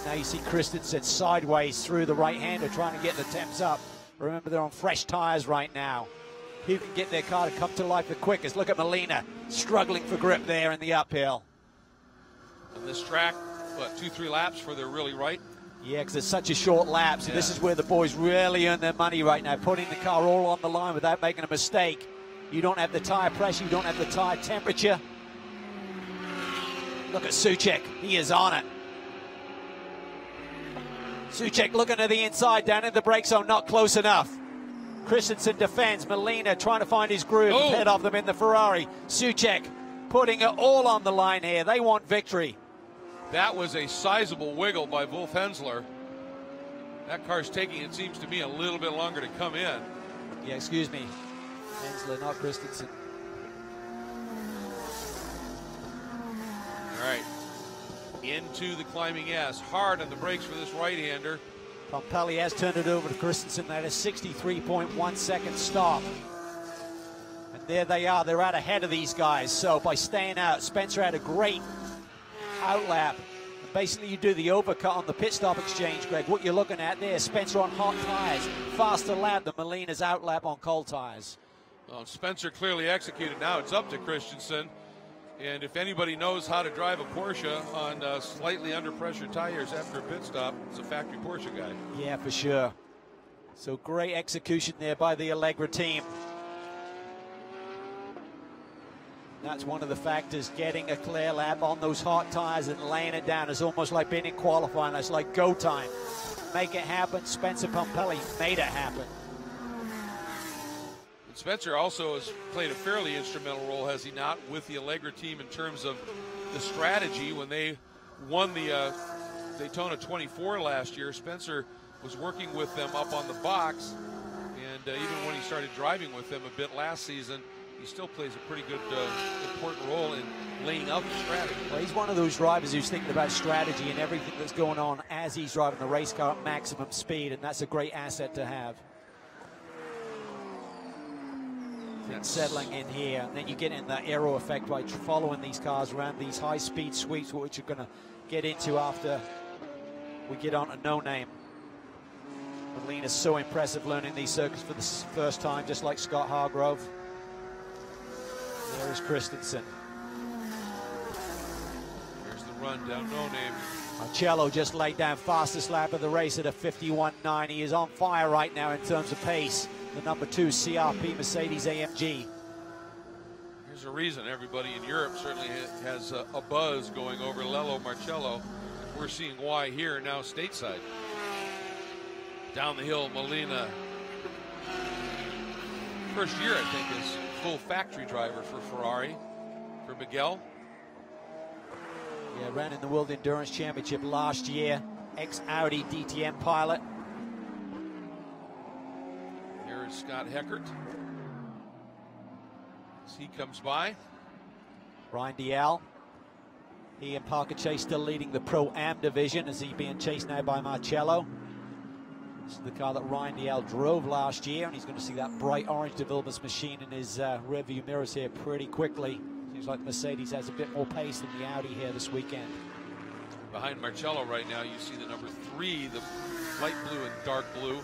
now you see Christensen sideways through the right-hander trying to get the temps up. Remember, they're on fresh tires right now. Who can get their car to come to life the quickest? Look at Molina struggling for grip there in the uphill. On this track, what, 2-3 laps before they're really right? Yeah, because it's such a short lap. So this is where the boys really earn their money right now, putting the car all on the line without making a mistake. You don't have the tire pressure, you don't have the tire temperature. Look at Souček, he is on it. Souček looking to the inside, down in the brake zone, not close enough. Christensen defends, Molina trying to find his groove ahead of them in the Ferrari. Souček putting it all on the line here, they want victory. That was a sizable wiggle by Wolf Hensler. That car's taking, it seems to me, a little bit longer to come in. Yeah, excuse me. Hensler, not Christensen. All right. Into the climbing S. Hard on the brakes for this right-hander. Pompelli has turned it over to Christensen. That is 63.1 second stop. And there they are. They're out ahead of these guys. So by staying out, Spencer had a great outlap. Basically, you do the overcut on the pit stop exchange, Greg. What you're looking at there, Spencer on hot tires. Faster lap than Molina's outlap on cold tires. Well, Spencer clearly executed. Now it's up to Christensen. And if anybody knows how to drive a Porsche on slightly under pressure tires after a pit stop, it's a factory Porsche guy. Yeah, for sure. So great execution there by the Allegra team. That's one of the factors, getting a clear lap on those hot tires and laying it down is almost like being in qualifying. It's like go time. Make it happen. Spencer Pompelli made it happen. Spencer also has played a fairly instrumental role, has he not, with the Allegra team in terms of the strategy. When they won the Daytona 24 last year, Spencer was working with them up on the box, and even when he started driving with them a bit last season, he still plays a pretty good, important role in laying out the strategy. Well, he's one of those drivers who's thinking about strategy and everything that's going on as he's driving the race car at maximum speed, and that's a great asset to have. Settling in here, and then you get in that aero effect by following these cars around these high-speed sweeps, which you're going to get into after we get on to No Name. Molina's so impressive learning these circuits for the first time, just like Scott Hargrove. There is Christensen. Here's the run down No Name. Marcello just laid down fastest lap of the race at a 51.9. He is on fire right now in terms of pace. The number 2 CRP Mercedes AMG. There's a reason everybody in Europe certainly has a buzz going over Lello Marcello. We're seeing why here now stateside. Down the hill, Molina. First year, I think, is full factory driver for Ferrari, for Miguel. Yeah, ran in the World Endurance Championship last year. Ex-Audi DTM pilot. Here is Scott Heckert as he comes by. Ryan Dial. He and Parker Chase still leading the Pro-Am division as he being chased now by Marcello. This is the car that Ryan Dial drove last year, and he's going to see that bright orange developers machine in his rearview mirrors here pretty quickly. Seems like Mercedes has a bit more pace than the Audi here this weekend. Behind Marcello right now, you see the number 3, the light blue and dark blue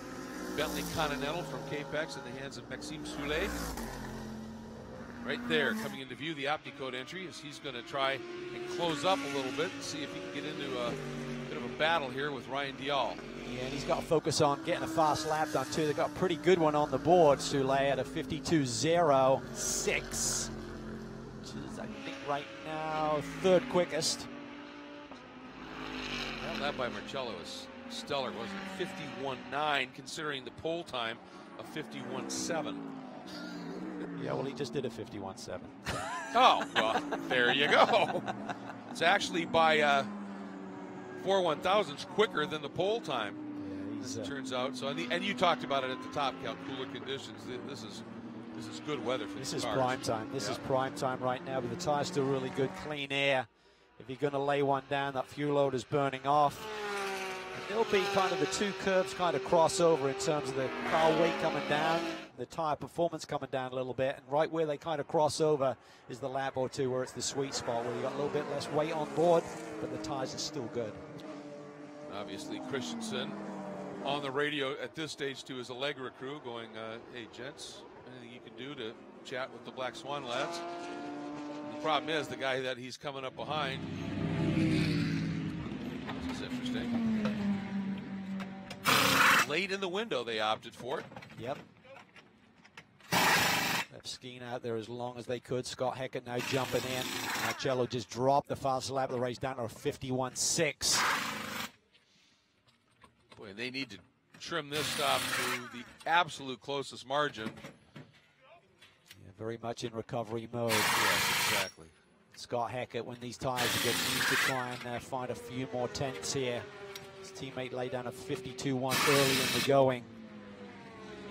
Bentley Continental from Capex in the hands of Maxime Soulet. Right there, coming into view, the Opticode entry, as he's going to try and close up a little bit and see if he can get into a bit of a battle here with Ryan Dial. Yeah, and he's got to focus on getting a fast lap done too. They've got a pretty good one on the board. Soulet at a 52.06, which is, I think, right now third quickest. Well, that by Marcello is stellar, wasn't it? 51.9, considering the pole time of 51.7. Yeah, well, he just did a 51.7. Oh, well, there you go. It's actually by 4 1,000ths quicker than the pole time, as it turns out. So, and you talked about it at the top, Cal, cooler conditions. This is good weather for this these is cars. prime time. This is prime time right now, but the tire's still really good, clean air. If you're going to lay one down, that fuel load is burning off. And there'll be kind of the two curves kind of cross over in terms of the car weight coming down, the tire performance coming down a little bit, and right where they kind of cross over is the lap or two where it's the sweet spot where you got a little bit less weight on board, but the tires are still good. Obviously, Christensen on the radio at this stage to his Allegra crew going, hey, gents, anything you can do to chat with the Black Swan lads? And the problem is the guy that he's coming up behind. This is interesting. Late in the window, they opted for it. Yep. They've skiing out there as long as they could. Scott Heckett now jumping in. Marcello just dropped the fastest lap of the race down to a 51.6. Boy, they need to trim this stop to the absolute closest margin. Yeah, very much in recovery mode. Yes, exactly. Scott Heckett, when these tires get used, to try and find a few more tenths here. His teammate laid down a 52.1 early in the going,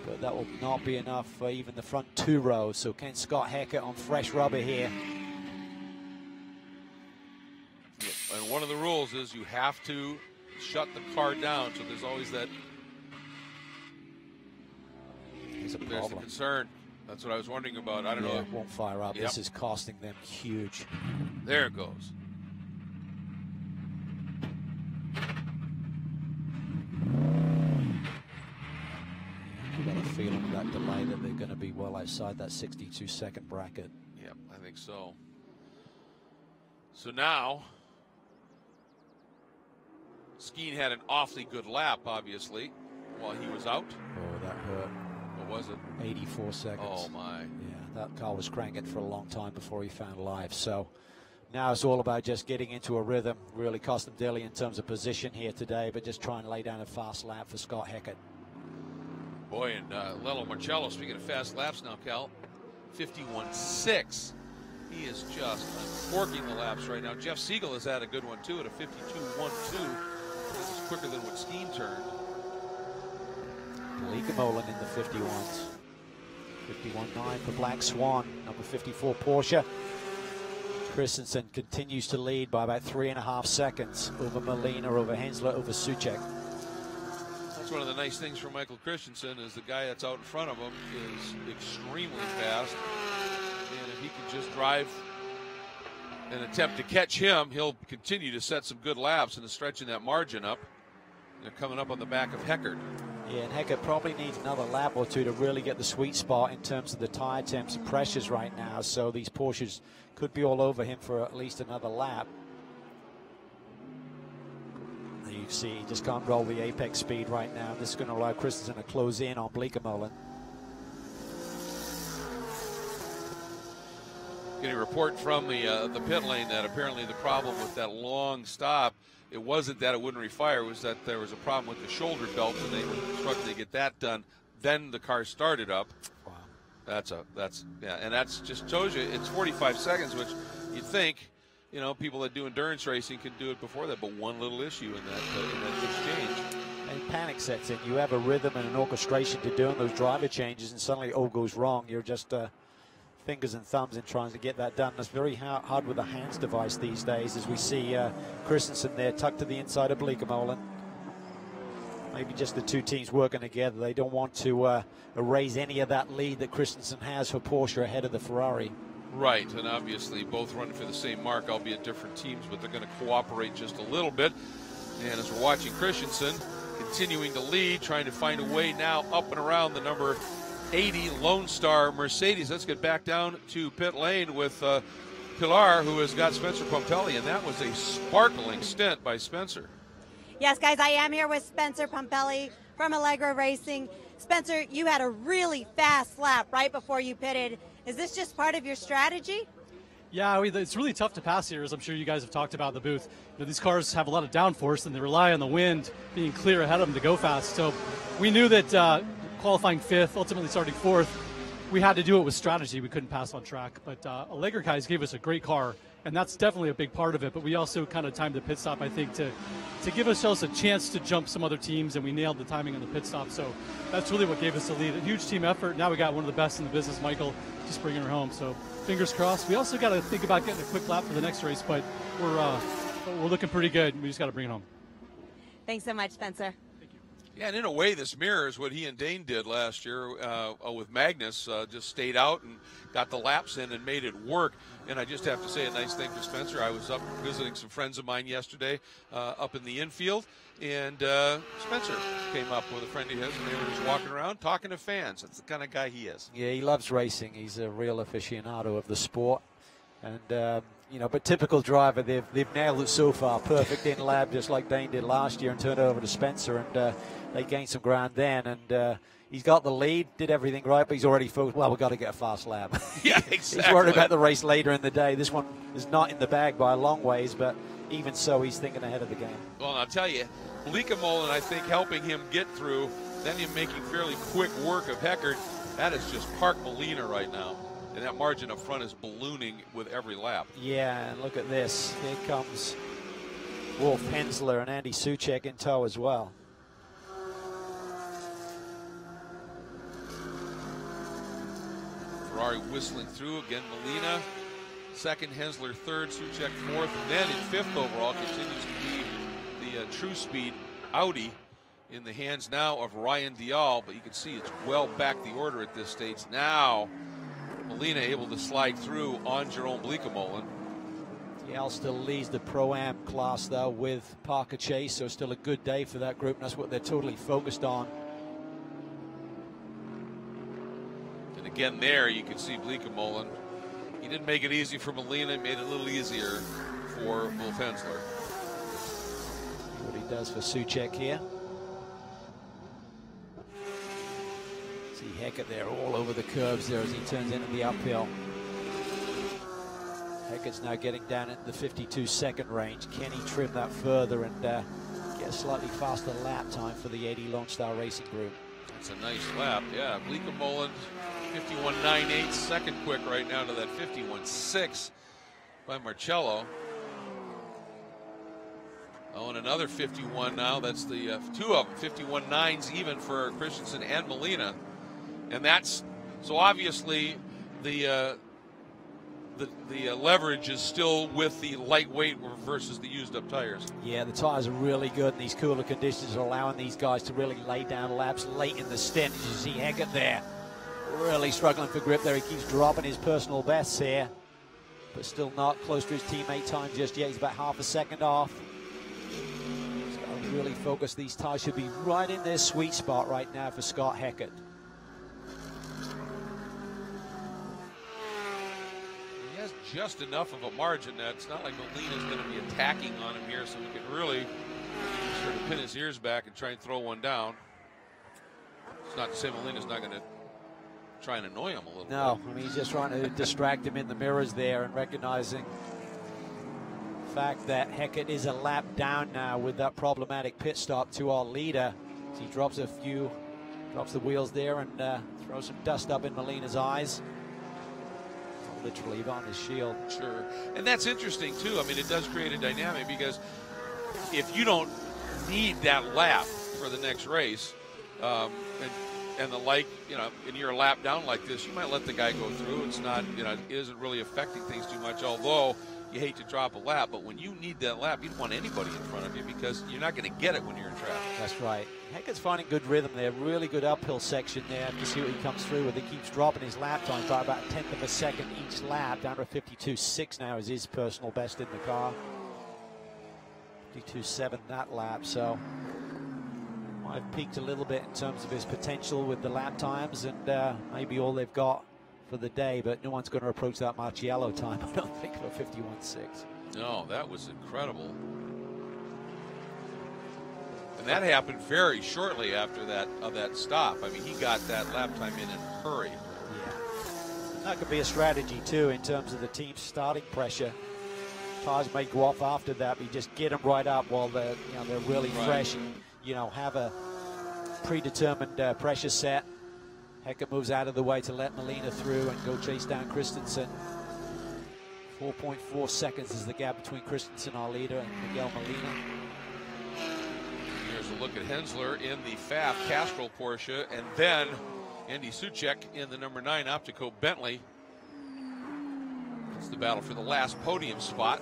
but that will not be enough for even the front two rows. So can Scott Heckett on fresh rubber here? And one of the rules is you have to shut the car down, so there's always that. There's the concern. That's what I was wondering about. I don't know. It won't fire up. Yep. This is costing them huge. There it goes. I've got a feeling with that delay that they're going to be well outside that 62-second bracket. Yep, I think so. So now, Skeen had an awfully good lap, obviously, while he was out. Oh, that hurt. What was it? 84 seconds. Oh, my. Yeah, that car was cranking for a long time before he found life. So now it's all about just getting into a rhythm. Really cost them dearly in terms of position here today, but just try and lay down a fast lap for Scott Heckett. Boy, and Lello Marcello, speaking of fast laps now, Cal, 51.6. He is just uncorking the laps right now. Jeff Siegel has had a good one, too, at a 52.12. This is quicker than what Skeen turned. Leakemolen in the 51s. 51.9 for Black Swan, number 54 Porsche. Christensen continues to lead by about 3.5 seconds over Molina, over Hensler, over Suchek. That's one of the nice things for Michael Christensen is the guy that's out in front of him is extremely fast. And if he can just drive and attempt to catch him, he'll continue to set some good laps and stretching that margin up. They're coming up on the back of Heckert. Yeah, and Heckert probably needs another lap or two to really get the sweet spot in terms of the tire temps and pressures right now. So these Porsches could be all over him for at least another lap. You can see he just can't roll the apex speed right now. This is going to allow Christensen to close in on Bleekemolen. Getting a report from the pit lane that apparently the problem with that long stop, it wasn't that it wouldn't refire, it was that there was a problem with the shoulder belt, and they were struggling to get that done. Then the car started up. Wow. Yeah, and that's just shows you it's 45 seconds, which you'd think, you know, people that do endurance racing can do it before that, but one little issue in that exchange. And panic sets in. You have a rhythm and an orchestration to doing those driver changes, and suddenly it all goes wrong. You're just fingers and thumbs in trying to get that done. It's very hard with a hands device these days, as we see Christensen there tucked to the inside of Bleekemolen. Maybe just the two teams working together. They don't want to erase any of that lead that Christensen has for Porsche ahead of the Ferrari. Right, and obviously both running for the same mark, albeit different teams, but they're going to cooperate just a little bit. And as we're watching Christensen continuing to lead, trying to find a way now up and around the number 80 Lone Star Mercedes. Let's get back down to pit lane with Pilar, who has got Spencer Pumpelly, and that was a sparkling stint by Spencer. Yes, guys, I am here with Spencer Pumpelly from Allegra Racing. Spencer, you had a really fast lap right before you pitted. Is this just part of your strategy? Yeah, it's really tough to pass here, as I'm sure you guys have talked about in the booth. You know, these cars have a lot of downforce, and they rely on the wind being clear ahead of them to go fast. So we knew that qualifying fifth, ultimately starting fourth, we had to do it with strategy. We couldn't pass on track. But Allegra guys gave us a great car, and that's definitely a big part of it. But we also kind of timed the pit stop, I think, to give ourselves a chance to jump some other teams, and we nailed the timing on the pit stop. So that's really what gave us the lead. A huge team effort. Now we got one of the best in the business, Michael, just bringing her home. So fingers crossed. We also got to think about getting a quick lap for the next race, but we're looking pretty good. We just got to bring it home. Thanks so much, Spencer. Yeah, and in a way, this mirrors what he and Dane did last year with Magnus. Just stayed out and got the laps in and made it work. And I just have to say a nice thing for Spencer. I was up visiting some friends of mine yesterday up in the infield, and Spencer came up with a friend of his, and they were just walking around talking to fans. That's the kind of guy he is. Yeah, he loves racing. He's a real aficionado of the sport. And you know, but typical driver, they've nailed it so far. Perfect in lab, just like Dane did last year, and turned it over to Spencer, and they gained some ground then. And he's got the lead, did everything right, but he's already focused. Well, we've got to get a fast lap. Yeah, exactly. He's worried about the race later in the day. This one is not in the bag by a long ways, but even so, he's thinking ahead of the game. Well, I'll tell you, Bleekemolen, I think, helping him get through, then him making fairly quick work of Heckert. That is just Park Molina right now. And that margin up front is ballooning with every lap. Yeah, and look at this. Here comes Wolf Hensler and Andy Soucek in tow as well. Ferrari whistling through again. Molina second, Hensler third, Soucek fourth, and then in fifth overall continues to be the True Speed Audi in the hands now of Ryan Dial, but you can see it's well back the order at this stage. Now Molina able to slide through on Jerome Bleekemolen. Dial still leads the Pro-Am class though with Parker Chase, so still a good day for that group, and that's what they're totally focused on. And again there you can see Bleekemolen. He didn't make it easy for Molina, he made it a little easier for Wolf Hensler. See what he does for Soucek here. See Heckert there all over the curves there as he turns into the uphill. Heckert's now getting down into the 52-second range. Can he trim that further and get a slightly faster lap time for the 80 Lone Star Racing Group? That's a nice lap, yeah. Bleekemolen 51.98, second quick right now to that 51.6 by Marcello. Oh, and another 51 now. That's the two of them, 51.9s even for Christensen and Molina. And that's, so obviously the leverage is still with the lightweight versus the used up tires. Yeah, the tires are really good. These cooler conditions are allowing these guys to really lay down laps late in the stint. You see Heckert there, really struggling for grip there. He keeps dropping his personal bests here, but still not close to his teammate time just yet. He's about half a second off. He's got to really focus. These tires should be right in their sweet spot right now for Scott Heckert. Just enough of a margin that it's not like Molina's going to be attacking on him here, so he can really sort of pin his ears back and try and throw one down. It's not to say Molina's not going to try and annoy him a little bit. No, I mean, he's just trying to distract him in the mirrors there and recognizing the fact that Heckert is a lap down now with that problematic pit stop to our leader. So he drops the wheels there and throws some dust up in Molina's eyes. Literally on his shield. Sure. And that's interesting too. I mean, it does create a dynamic because if you don't need that lap for the next race, and the like, you know, and you're a lap down like this, you might let the guy go through. It's not, you know, it isn't really affecting things too much, although you hate to drop a lap. But when you need that lap, you don't want anybody in front of you because you're not going to get it when you're in traffic. That's right. Heckert's finding good rhythm there. Really good uphill section there to see what he comes through with. He keeps dropping his lap time by about 1/10 of a second each lap, down to 52.6 now is his personal best in the car. 52.7 that lap, so might have peaked a little bit in terms of his potential with the lap times, and maybe all they've got for the day, but no one's going to approach that Marciello time, I don't think, for 51.6. No, that was incredible. And that happened very shortly after that stop. I mean, he got that lap time in a hurry. Yeah. That could be a strategy, too, in terms of the team's starting pressure. Tires may go off after that, but you just get them right up while they're really fresh and, have a predetermined pressure set. Heckert moves out of the way to let Molina through and go chase down Christensen. 4.4 seconds is the gap between Christensen, our leader, and Miguel Molina. Here's a look at Hensler in the Pfaff Castrol Porsche, and then Andy Soucek in the number 9 Optico Bentley. It's the battle for the last podium spot.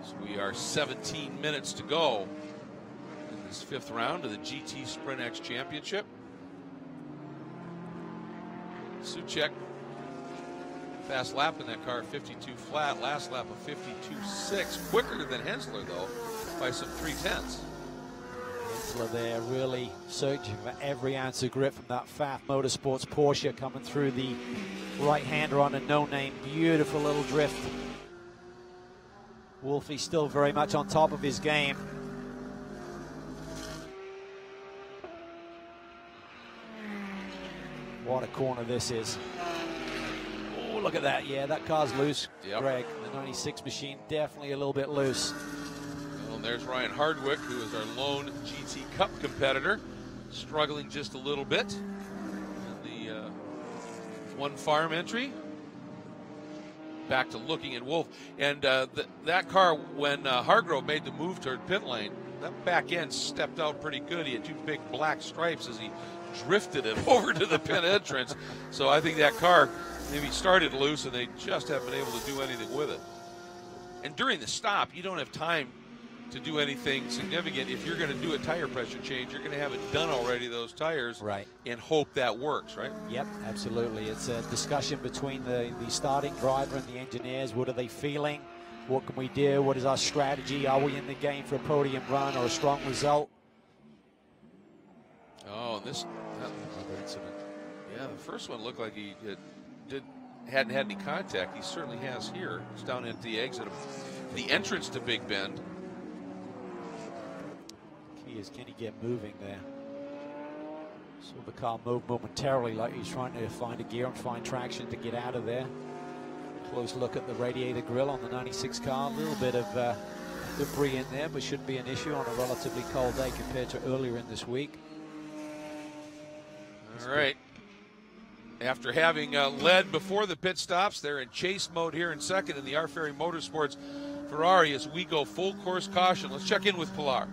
So we are 17 minutes to go in this 5th round of the GT Sprint X Championship. Soucek, fast lap in that car, 52 flat. Last lap of 52.6. Quicker than Hensler, though, by some 3/10. Kitzler there, really searching for every ounce of grip from that Pfaff Motorsports Porsche coming through the right-hander on a no-name. Beautiful little drift. Wolfie still very much on top of his game. What a corner this is. Oh, look at that. Yeah, that car's loose, yep. Greg. The 96 machine definitely a little bit loose. Well, and there's Ryan Hardwick, who is our lone GT Cup competitor, struggling just a little bit in the one farm entry. Back to looking at Wolf. And that car, when Hargrove made the move toward pit lane, that back end stepped out pretty good. He had 2 big black stripes as he drifted it over to the pit entrance. So I think that car maybe started loose and they just haven't been able to do anything with it. And during the stop, you don't have time to do anything significant. If you're going to do a tire pressure change, you're going to have it done already, those tires, right, and hope that works, right? Yep, absolutely. It's a discussion between the starting driver and the engineers. What are they feeling? What can we do? What is our strategy? Are we in the game for a podium run or a strong result? Oh, and this another incident. Yeah, the first one looked like he hadn't had any contact. He certainly has here. It's down at the exit of the entrance to Big Bend. Key is, can he get moving there? Saw the car move momentarily like he's trying to find a gear and find traction to get out of there. Close look at the radiator grill on the 96 car. A little bit of debris in there, but shouldn't be an issue on a relatively cold day compared to earlier in this week. All right. After having led before the pit stops, they're in chase mode here in second in the R. Ferry Motorsports Ferrari as we go full course caution. Let's check in with Pilar.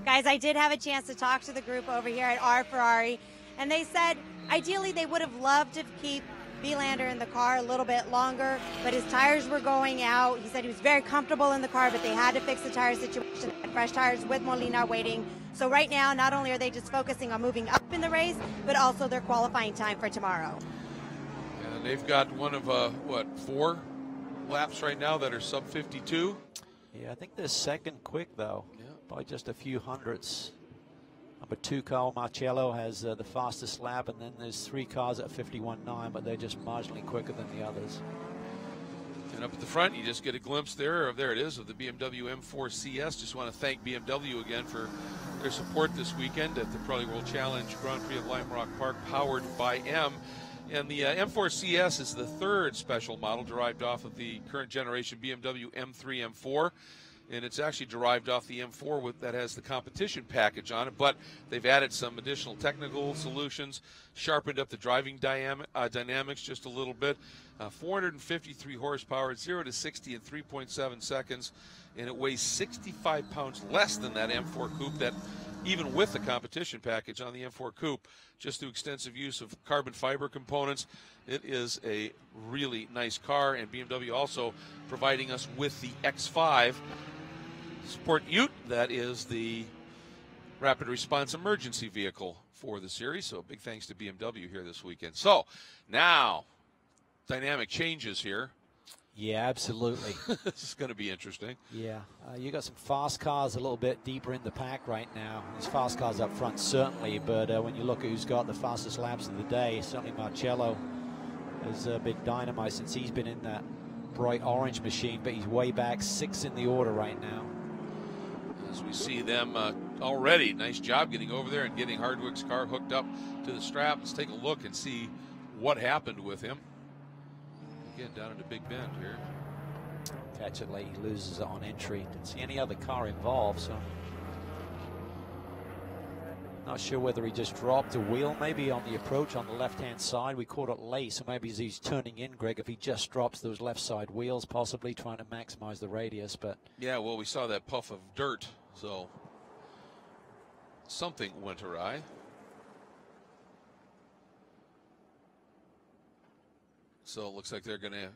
Guys, I did have a chance to talk to the group over here at R. Ferrari, and they said ideally they would have loved to keep Vilander in the car a little bit longer, but his tires were going out. He said he was very comfortable in the car, but they had to fix the tire situation. Fresh tires with Molina waiting. So right now, not only are they just focusing on moving up in the race, but also their qualifying time for tomorrow. And they've got one of, 4 laps right now that are sub 52? Yeah, I think they're second quick, though, by just a few hundredths. Number 2, Carl Marcello, has the fastest lap, and then there's 3 cars at 51.9, but they're just marginally quicker than the others. And up at the front, you just get a glimpse there it is, of the BMW M4 CS. Just want to thank BMW again for their support this weekend at the Pirelli World Challenge Grand Prix of Lime Rock Park, powered by M. And the M4 CS is the 3rd special model derived off of the current generation BMW M3, M4. And it's actually derived off the M4 that has the competition package on it, but they've added some additional technical solutions, sharpened up the driving dynamics just a little bit. 453 horsepower, 0 to 60 in 3.7 seconds, and it weighs 65 pounds less than that M4 Coupe that, even with the competition package on the M4 Coupe, just through extensive use of carbon fiber components, it is a really nice car. And BMW also providing us with the X5 Sport Ute, that is the rapid response emergency vehicle for the series. So big thanks to BMW here this weekend. So now, dynamic changes here. Yeah, absolutely. This is going to be interesting. Yeah, you got some fast cars a little bit deeper in the pack right now. There's fast cars up front, certainly, but when you look at who's got the fastest laps of the day, certainly Marcello has been dynamite since he's been in that bright orange machine, but he's way back, 6th in the order right now. As we see them already, nice job getting over there and getting Hardwick's car hooked up to the strap. Let's take a look and see what happened with him. Again, down into Big Bend here. Catch it late, he loses it on entry. Didn't see any other car involved, so not sure whether he just dropped a wheel, maybe on the approach on the left-hand side. We caught it late, so maybe as he's turning in, Greg, if he just drops those left side wheels, possibly trying to maximize the radius. But yeah, well, we saw that puff of dirt, so something went awry. So it looks like they're going to,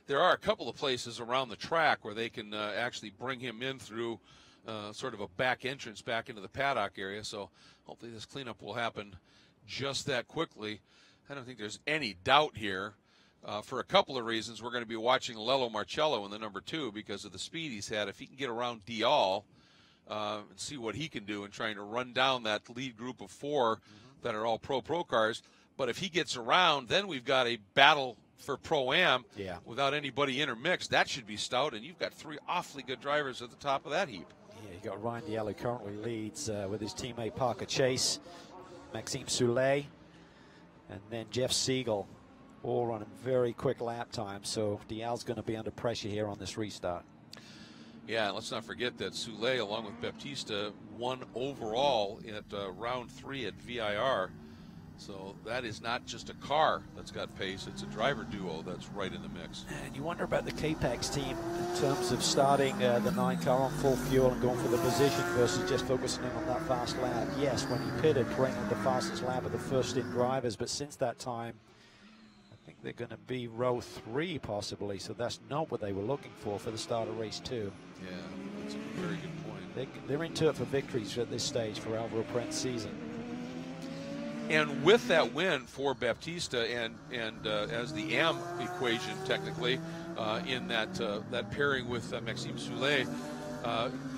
there are a couple of places around the track where they can actually bring him in through sort of a back entrance back into the paddock area. So hopefully this cleanup will happen just that quickly. I don't think there's any doubt here. For a couple of reasons, we're going to be watching Lello Marcello in the number 2 because of the speed he's had. If he can get around Dial, and see what he can do in trying to run down that lead group of 4 that are all pro cars. But if he gets around, then we've got a battle for Pro-Am without anybody intermixed. That should be stout, and you've got 3 awfully good drivers at the top of that heap. Yeah, you got Ryan Diallo currently leads with his teammate Parker Chase, Maxime Soulet, and then Jeff Siegel, all running very quick lap time. So Diallo's going to be under pressure here on this restart. Yeah, let's not forget that Soulet, along with Baptista, won overall at round 3 at VIR. So that is not just a car that's got pace, it's a driver duo that's right in the mix. And you wonder about the K-Pax team in terms of starting the 9 car on full fuel and going for the position versus just focusing in on that fast lap. Yes, when he pitted, bringing the fastest lap of the first in drivers, but since that time, I think they're going to be row 3 possibly, so that's not what they were looking for the start of race 2. Yeah, that's a very good point. They're into it for victories at this stage for Alvaro Prentz's season. And with that win for Baptista and as the AM equation technically in that pairing with Maxime Soulet,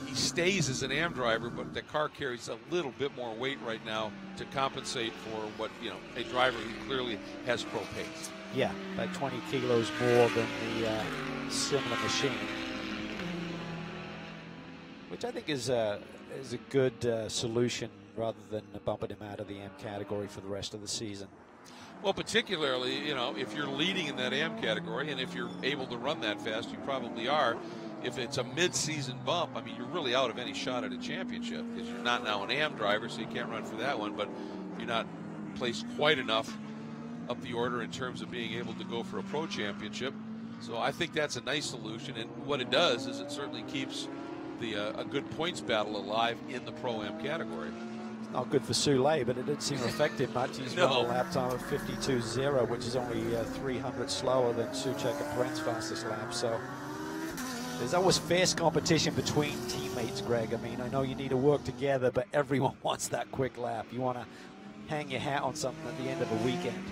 he stays as an AM driver, but the car carries a little bit more weight right now to compensate for what, a driver who clearly has pro pace. Yeah, about 20 kilos more than the similar machine, which I think is a good solution, rather than bumping him out of the AM category for the rest of the season. Well, particularly, if you're leading in that AM category, and if you're able to run that fast, you probably are. If it's a mid-season bump, I mean, you're really out of any shot at a championship because you're not now an AM driver, so you can't run for that one, but you're not placed quite enough up the order in terms of being able to go for a pro championship. So I think that's a nice solution, and what it does is it certainly keeps a good points battle alive in the Pro-Am category. Not good for Soulet, but it didn't seem to affect him much. He's run a lap time of 52.0, which is only 300 slower than Soucek and Brent's fastest lap. So there's always fierce competition between teammates, Greg. I mean, I know you need to work together, but everyone wants that quick lap. You want to hang your hat on something at the end of a weekend.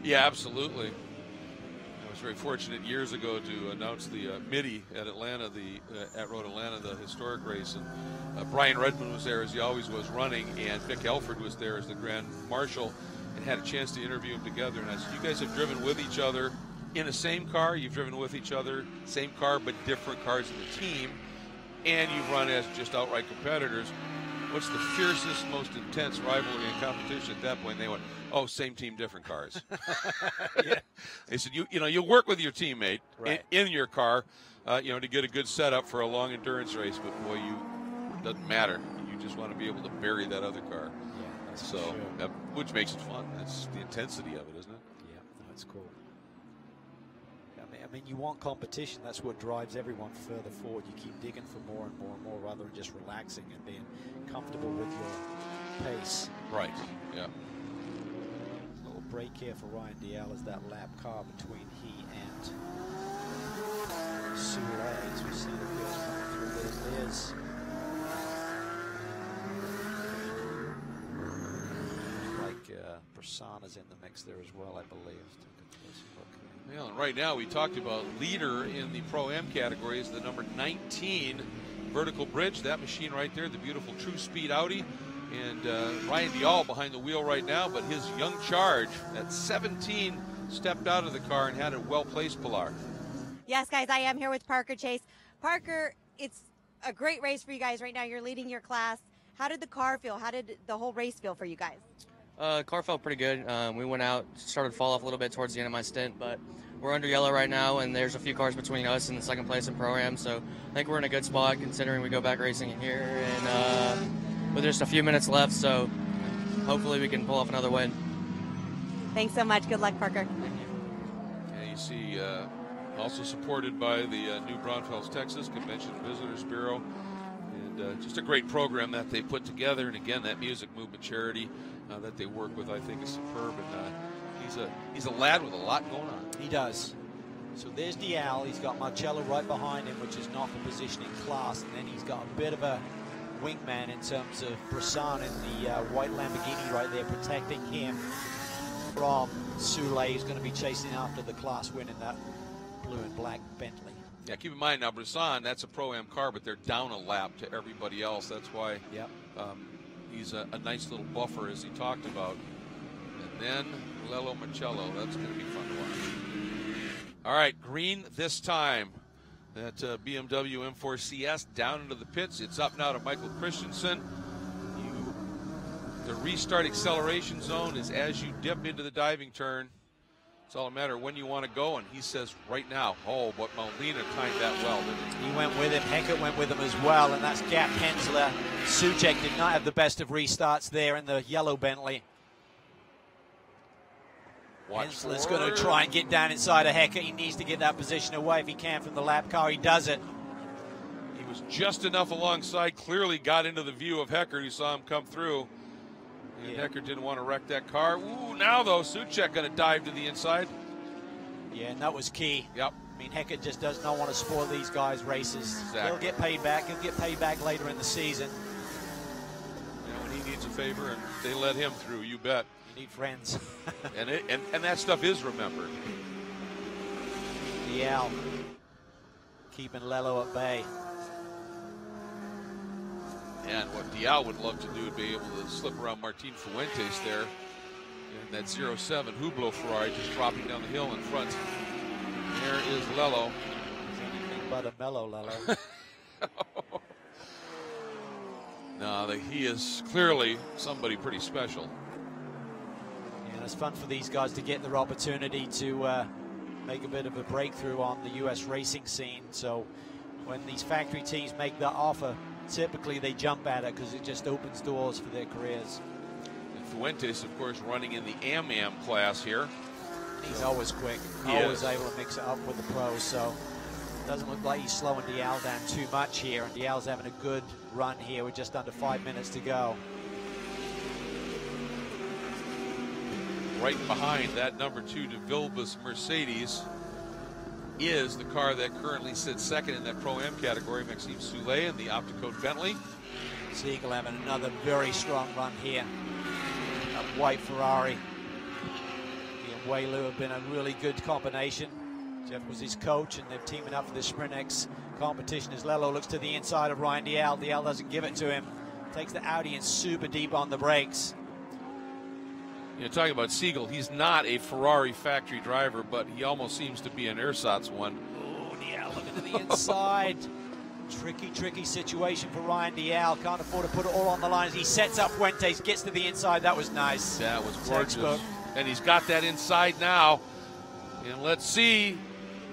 Yeah, absolutely. I was very fortunate years ago to announce the MIDI at Atlanta, at Road Atlanta, the historic race, and Brian Redmond was there, as he always was, running, and Vic Elford was there as the Grand Marshal, and had a chance to interview him together. And I said, you guys have driven with each other in the same car, you've driven with each other, same car, but different cars in the team, and you've run as just outright competitors. What's the fiercest, most intense rivalry and competition at that point? They went, oh, same team, different cars. Yeah. They said, you work with your teammate in your car, to get a good setup for a long endurance race, but boy, doesn't matter. You just want to be able to bury that other car. Yeah, that's so, which makes it fun. It's the intensity of it, isn't it? Yeah, that's cool. I mean, you want competition. That's what drives everyone further forward. You keep digging for more and more and more, rather than just relaxing and being comfortable with your pace. Right. Yeah. A little break here for Ryan Dial as that lap car between he and Soulet, as we see the field coming through. There's Prasanna's in the mix there as well, I believe. Well, right now we talked about leader in the Pro-Am category is the number 19 vertical bridge. That machine right there, the beautiful True Speed Audi. And Ryan Dial behind the wheel right now, but his young charge at 17 stepped out of the car and had a well-placed Pilar. Yes, guys, I am here with Parker Chase. Parker, it's a great race for you guys right now. You're leading your class. How did the car feel? How did the whole race feel for you guys? Car felt pretty good. We went out, started to fall off a little bit towards the end of my stint, but we're under yellow right now, and there's a few cars between us and the second place in Pro-Am, so I think we're in a good spot considering we go back racing here, and with just a few minutes left, so hopefully we can pull off another win. Thanks so much. Good luck, Parker. And you see also supported by the New Braunfels, Texas Convention and Visitors Bureau. And just a great program that they put together. And again, that music movement charity that they work with, I think, is superb. And he's a lad with a lot going on. He does. So there's Dial. He's got Marcello right behind him, which is not for positioning class. And then he's got a bit of a wingman in terms of Brisson in the white Lamborghini right there, protecting him from Soulet, who's going to be chasing after the class win in that blue and black Bentley. Yeah, keep in mind now, Brisson, that's a Pro-Am car, but they're down a lap to everybody else. That's why he's a nice little buffer, as he talked about. And then Lello Marcello. That's going to be fun to watch. All right, green this time. That BMW M4 CS down into the pits. It's up now to Michael Christensen. The restart acceleration zone is as you dip into the diving turn. It's all a matter of when you want to go, and he says right now. Oh, but Molina timed that well, didn't he? He went with him. Heckert went with him as well, and that's Gap Hensler. Suchek did not have the best of restarts there in the yellow Bentley. Hensler's going to try and get down inside of Heckert. He needs to get that position away if he can from the lap car. He does it. He was just enough alongside, clearly got into the view of Heckert. He saw him come through. And Heckert didn't want to wreck that car. Ooh, now though, Suchek going to dive to the inside. Yeah, and that was key. Yep. I mean, Heckert just does not want to spoil these guys' races. Exactly. He'll get paid back. He'll get paid back later in the season. You know, when he needs a favor, and they let him through, you bet. You need friends. and that stuff is remembered. Dial keeping Lello at bay. And what Dial would love to do would be able to slip around Martin Fuentes there. And that 07 Hublot Ferrari just dropping down the hill in front. There is Lello. He's anything but a mellow Lello. No, he is clearly somebody pretty special. Yeah, and it's fun for these guys to get their opportunity to make a bit of a breakthrough on the U.S. racing scene. So when these factory teams make that offer, typically they jump at it because it just opens doors for their careers. And Fuentes, of course, running in the Am-Am class here. He's always quick, always able to mix it up with the pros, so it doesn't look like he's slowing Dial down too much here, and Dial's having a good run here with just under 5 minutes to go. Right behind that number 2 de Vilbus Mercedes is the car that currently sits second in that Pro-Am category, Maxime Soulet in the Opticoat Bentley. Siegel having another very strong run here. That white Ferrari. He and Waylu have been a really good combination. Jeff was his coach, and they're teaming up for the Sprint X competition as Lello looks to the inside of Ryan Dial. Dial doesn't give it to him. Takes the Audi in super deep on the brakes. You know, talking about Siegel, he's not a Ferrari factory driver, but he almost seems to be an ersatz one. Oh, Dial looking to the inside. Tricky situation for Ryan Dial. Can't afford to put it all on the line. He sets up Fuentes, gets to the inside. That was nice. That was gorgeous. Textbook. And he's got that inside now. And let's see.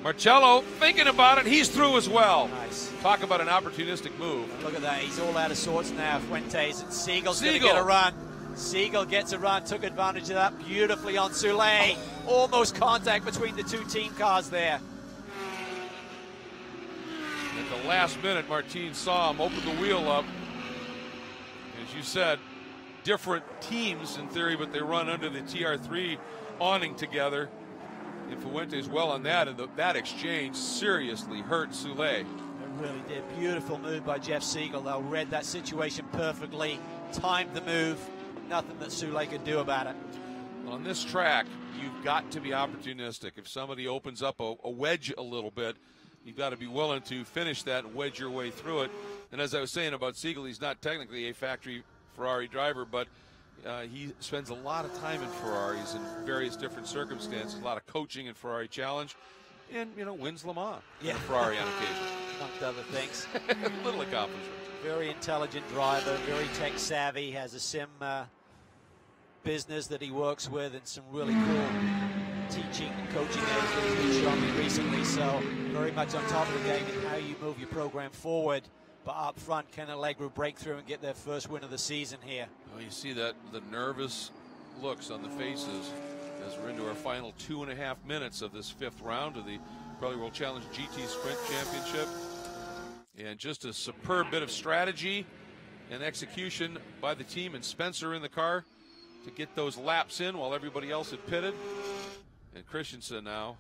Marcello thinking about it. He's through as well. Nice. Talk about an opportunistic move. And look at that. He's all out of sorts now, Fuentes. And Siegel's going to get a run. Siegel gets a run, took advantage of that beautifully on Soulet. Almost contact between the two team cars there. At the last minute, Martin saw him open the wheel up. As you said, different teams in theory, but they run under the TR3 awning together. And Fuentes well on that, and that exchange seriously hurt Soulet. It really did. Beautiful move by Jeff Siegel, though. Read that situation perfectly, timed the move. Nothing that Soulet could do about it. On this track, you've got to be opportunistic. If somebody opens up a wedge a little bit, you've got to be willing to finish that and wedge your way through it. And as I was saying about Siegel, he's not technically a factory Ferrari driver, but he spends a lot of time in Ferraris in various different circumstances, a lot of coaching in Ferrari Challenge, and, you know, wins Le Mans in a Ferrari on occasion. Amongst other things. Little accomplishment. Very intelligent driver, very tech savvy, has a sim business that he works with, and some really cool teaching and coaching aids that he's been showing me recently. So very much on top of the game and how you move your program forward. But up front, can Allegro break through and get their first win of the season here? Well, you see that the nervous looks on the faces as we're into our final 2.5 minutes of this 5th round of the Pirelli World Challenge GT Sprint Championship. And just a superb bit of strategy and execution by the team, and Spencer in the car to get those laps in while everybody else had pitted. And Christensen now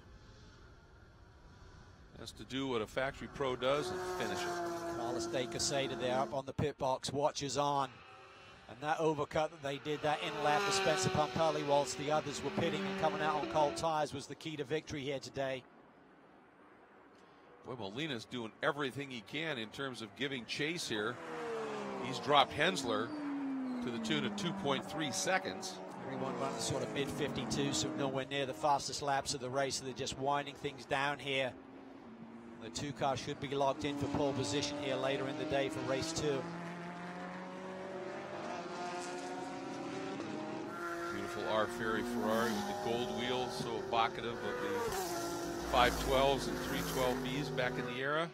has to do what a factory pro does and finish it. Carlos De Caseta there up on the pit box, watches on. And that overcut that they did, that in-lap with Spencer Pumpelly whilst the others were pitting and coming out on cold tires, was the key to victory here today. Boy, Molina's doing everything he can in terms of giving chase here. He's dropped Hensler to the tune of 2.3 seconds. Everyone running sort of mid-52, so nowhere near the fastest laps of the race. So they're just winding things down here. The two cars should be locked in for pole position here later in the day for race 2. Beautiful R. Ferry Ferrari with the gold wheels, so evocative of the 512s and 312Bs back in the era.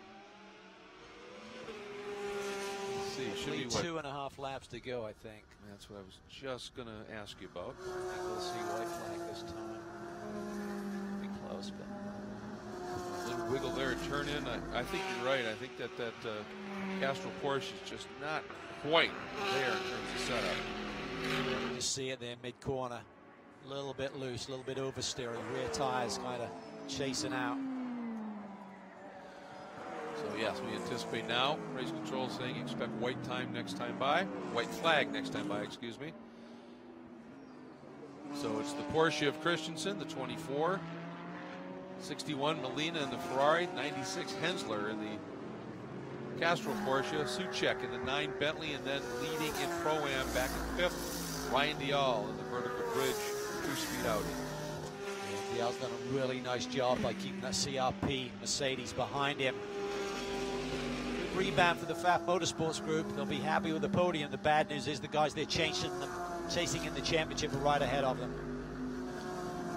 Let's see, should be what, 2.5 laps to go, I think. That's what I was just going to ask you about. I think we'll see white flag this time. Be close, but a little wiggle there, turn in. I think you're right. I think that Castrol Porsche is just not quite there in terms of setup. You just see it there mid-corner. A little bit loose, a little bit oversteering. Rear tires kind of chasing out. So yes, we anticipate now. Race control saying expect white time next time by. White flag next time by, excuse me. So it's the Porsche of Christensen, the 24. 61 Molina in the Ferrari, 96 Hensler in the Castrol Porsche, Suchek in the 9 Bentley, and then leading in Pro-Am back in 5th, Ryan Dial in the vertical bridge, 2-speed Audi. Dial's done a really nice job by keeping that CRP Mercedes behind him. Good rebound for the FAF Motorsports Group. They'll be happy with the podium. The bad news is the guys they're chasing in the championship are right ahead of them.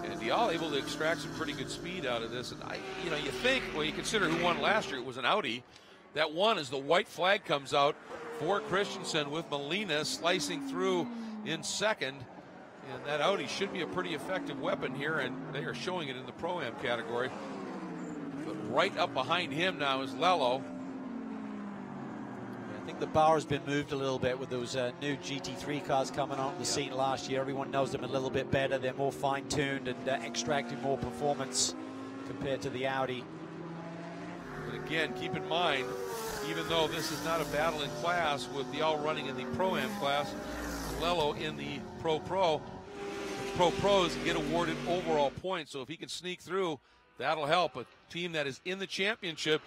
And Dial able to extract some pretty good speed out of this. And you think, well, you consider who won last year, it was an Audi. That won as the white flag comes out for Christensen with Molina slicing through in second. And that Audi should be a pretty effective weapon here, and they are showing it in the Pro-Am category. But right up behind him now is Lello. I think the bar has been moved a little bit with those new GT3 cars coming on the scene last year. Everyone knows them a little bit better. They're more fine-tuned and extracting more performance compared to the Audi. But again, keep in mind, even though this is not a battle in class with the all running in the Pro-Am class, Lello in the Pro-Pro, Pro-Pros get awarded overall points. So if he can sneak through, that'll help a team that is in the championship.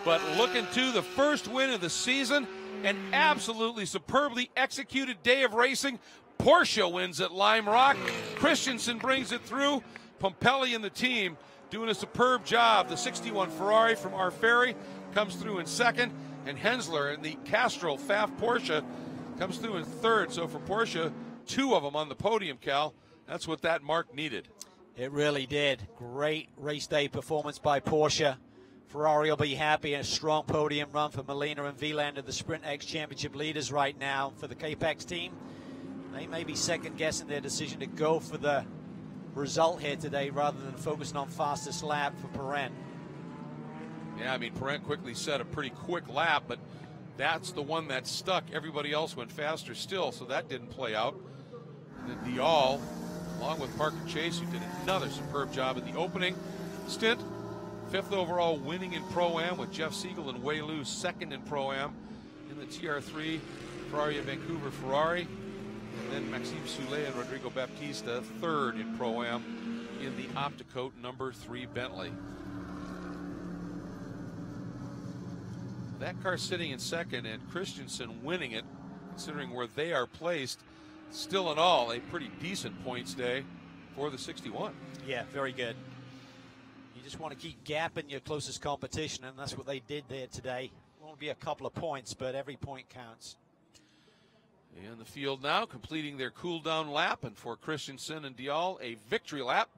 But looking to the first win of the season, an absolutely superbly executed day of racing. Porsche wins at Lime Rock. Christensen brings it through. Pompelli and the team doing a superb job. The 61 Ferrari from R. Ferry comes through in second, and Hensler in the Castrol FAF Porsche comes through in third. So for Porsche, 2 of them on the podium, Cal. That's what that mark needed. It really did. Great race day performance by Porsche. Ferrari will be happy. A strong podium run for Molina and Wieland, the Sprint X Championship leaders right now. For the Capex team, they may be second-guessing their decision to go for the result here today rather than focusing on fastest lap for Perrin. Yeah, I mean, Perrin quickly set a pretty quick lap, but that's the one that stuck. Everybody else went faster still, so that didn't play out. And then Dial, along with Parker Chase, who did another superb job in the opening stint. 5th overall, winning in Pro-Am with Jeff Siegel and Wei Lu, 2nd in Pro-Am. In the TR3, Ferrari of Vancouver Ferrari. And then Maxime Soulet and Rodrigo Baptista, 3rd in Pro-Am in the Opticoat number 3 Bentley. That car sitting in second and Christensen winning it, considering where they are placed. Still in all, a pretty decent points day for the 61. Yeah, very good. You just want to keep gapping your closest competition, and that's what they did there today. Won't be a couple of points, but every point counts. In the field now, completing their cool-down lap, and for Christensen and Dial, a victory lap.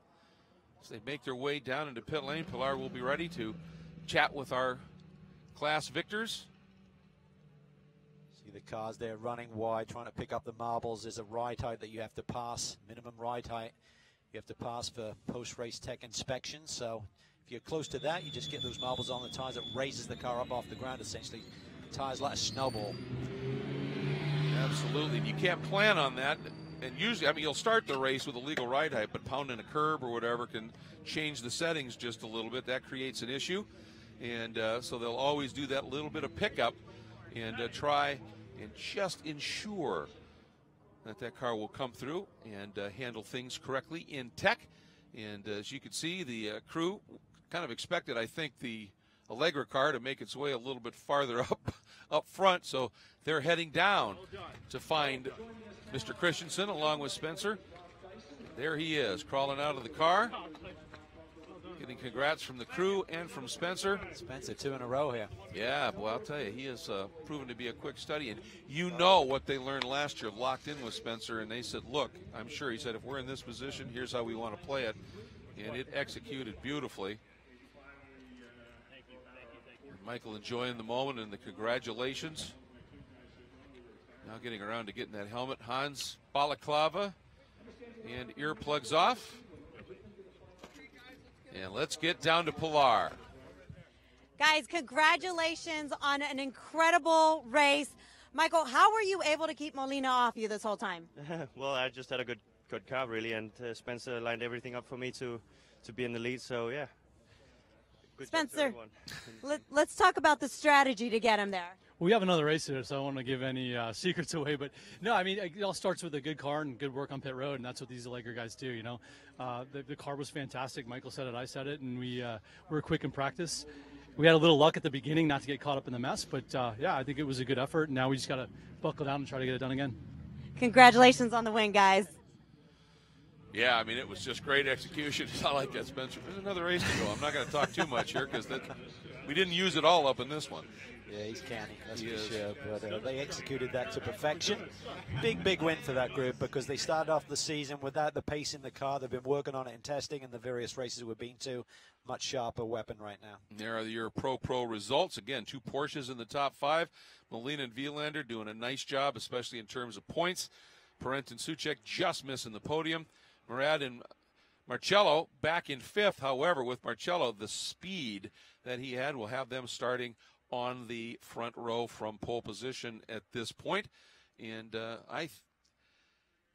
As they make their way down into pit lane, Pilar will be ready to chat with our class victors. See the cars there running wide, trying to pick up the marbles. There's a ride height that you have to pass, minimum ride height you have to pass for post-race tech inspection. So if you're close to that, you just get those marbles on the tires. That raises the car up off the ground, essentially. The tires like a snowball. Absolutely. And you can't plan on that. And usually, I mean, you'll start the race with a legal ride height, but pounding a curb or whatever can change the settings just a little bit. That creates an issue. And so they'll always do that little bit of pickup and try and just ensure that that car will come through and handle things correctly in tech. And as you can see, the crew kind of expected, I think, the Allegra car to make its way a little bit farther up front. So they're heading down to find Mr. Christensen along with Spencer. There he is, crawling out of the car. Getting congrats from the crew and from Spencer. Spencer, 2 in a row here. Yeah, well, I'll tell you, he has proven to be a quick study. And you know what they learned last year, locked in with Spencer, and they said, look, I'm sure, he said, if we're in this position, here's how we want to play it. And it executed beautifully. And Michael enjoying the moment and the congratulations. Now getting around to getting that helmet. Hans balaclava and earplugs off. And let's get down to Pilar. Guys, congratulations on an incredible race. Michael, how were you able to keep Molina off you this whole time? Well, I just had a good car, really, and Spencer lined everything up for me to be in the lead, so yeah. Good Spencer, let's talk about the strategy to get him there. We have another race here, so I don't want to give any secrets away. But no, I mean, it all starts with a good car and good work on pit road, and that's what these Allegra guys do. You know, the car was fantastic. Michael said it, I said it, and we were quick in practice. We had a little luck at the beginning not to get caught up in the mess, but yeah, I think it was a good effort. Now we just got to buckle down and try to get it done again. Congratulations on the win, guys. Yeah, I mean, it was just great execution. It's not like that, Spencer. There's another race to go. I'm not going to talk too much here because we didn't use it all up in this one. Yeah, he's canny, that's for sure. But they executed that to perfection. Big win for that group because they started off the season without the pace in the car. They've been working on it in testing and the various races we've been to. Much sharper weapon right now. There are your pro results. Again, 2 Porsches in the top 5. Molina and Vielander doing a nice job, especially in terms of points. Parent and Suchek just missing the podium. Murad and Marcello back in 5th. However, with Marcello, the speed that he had will have them starting on the front row from pole position at this point. And I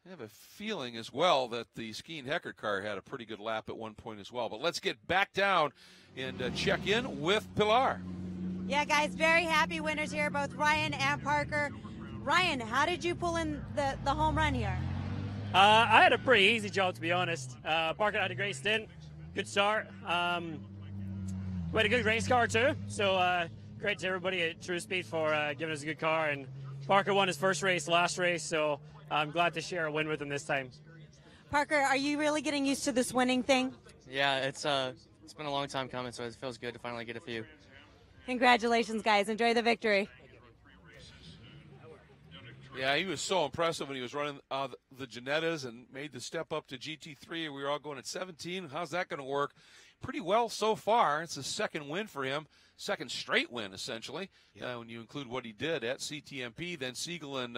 have a feeling as well that the Skeen Hecker car had a pretty good lap at one point as well. But let's get back down and check in with Pilar. Yeah, guys, very happy winners here, both Ryan and Parker. Ryan, how did you pull in the home run here? I had a pretty easy job, to be honest. Parker had a great stint, good start. We had a good race car too, so great to everybody at True Speed for giving us a good car. And Parker won his first race, last race, so I'm glad to share a win with him this time. Parker, are you really getting used to this winning thing? Yeah, it's been a long time coming, so it feels good to finally get a few. Congratulations, guys. Enjoy the victory. Yeah, he was so impressive when he was running the Ginettas and made the step up to GT3. We were all going at 17. How's that going to work? Pretty well so far. It's a second win for him, second straight win, essentially, when you include what he did at CTMP. Then Siegel and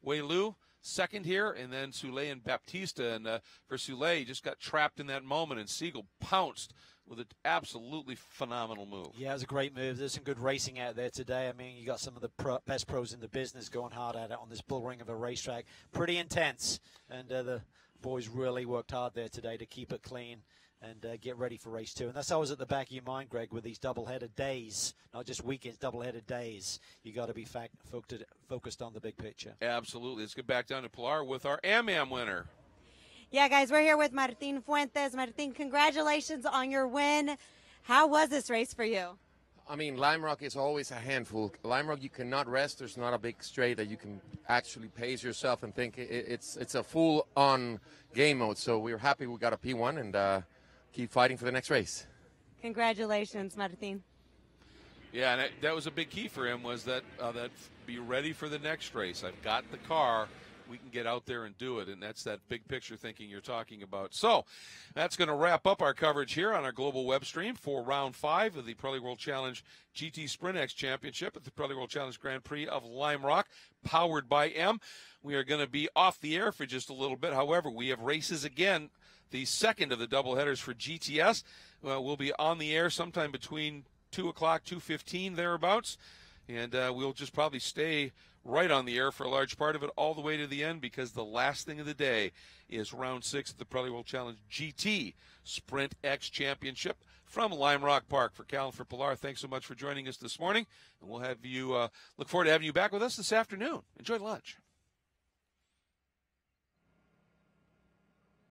Wei-Lu, second here, and then Soule and Baptista. And for Soule, he just got trapped in that moment, and Siegel pounced with an absolutely phenomenal move. Yeah, it was a great move. There's some good racing out there today. I mean, you got some of the best pros in the business going hard at it on this bull ring of a racetrack. Pretty intense, and the boys really worked hard there today to keep it clean and get ready for race 2. And that's always at the back of your mind, Greg, with these double-headed days, not just weekends, double-headed days. You got to be focused on the big picture. Absolutely. Let's get back down to Pilar with our Am winner. Yeah, guys, we're here with Martin Fuentes. Martin, congratulations on your win. How was this race for you? I mean, Lime Rock is always a handful. Lime Rock, you cannot rest. There's not a big straight that you can actually pace yourself and think. It's a full-on game mode. So we're happy we got a P1 and keep fighting for the next race. Congratulations, Martin. Yeah, and that was a big key for him, was that be ready for the next race. I've got the car. We can get out there and do it, and that's that big picture thinking you're talking about. So that's going to wrap up our coverage here on our global web stream for round 5 of the Pirelli World Challenge GT Sprint X Championship at the Pirelli World Challenge Grand Prix of Lime Rock, powered by M. We are going to be off the air for just a little bit. However, we have races again, the second of the doubleheaders for GTS. We'll be on the air sometime between 2 o'clock, 2:15, thereabouts, and we'll just probably stay right on the air for a large part of it all the way to the end, because the last thing of the day is round 6 of the Pirelli World Challenge GT Sprint X Championship from Lime Rock Park. For Cal and for Pilar, thanks so much for joining us this morning, and we'll have you look forward to having you back with us this afternoon. Enjoy lunch.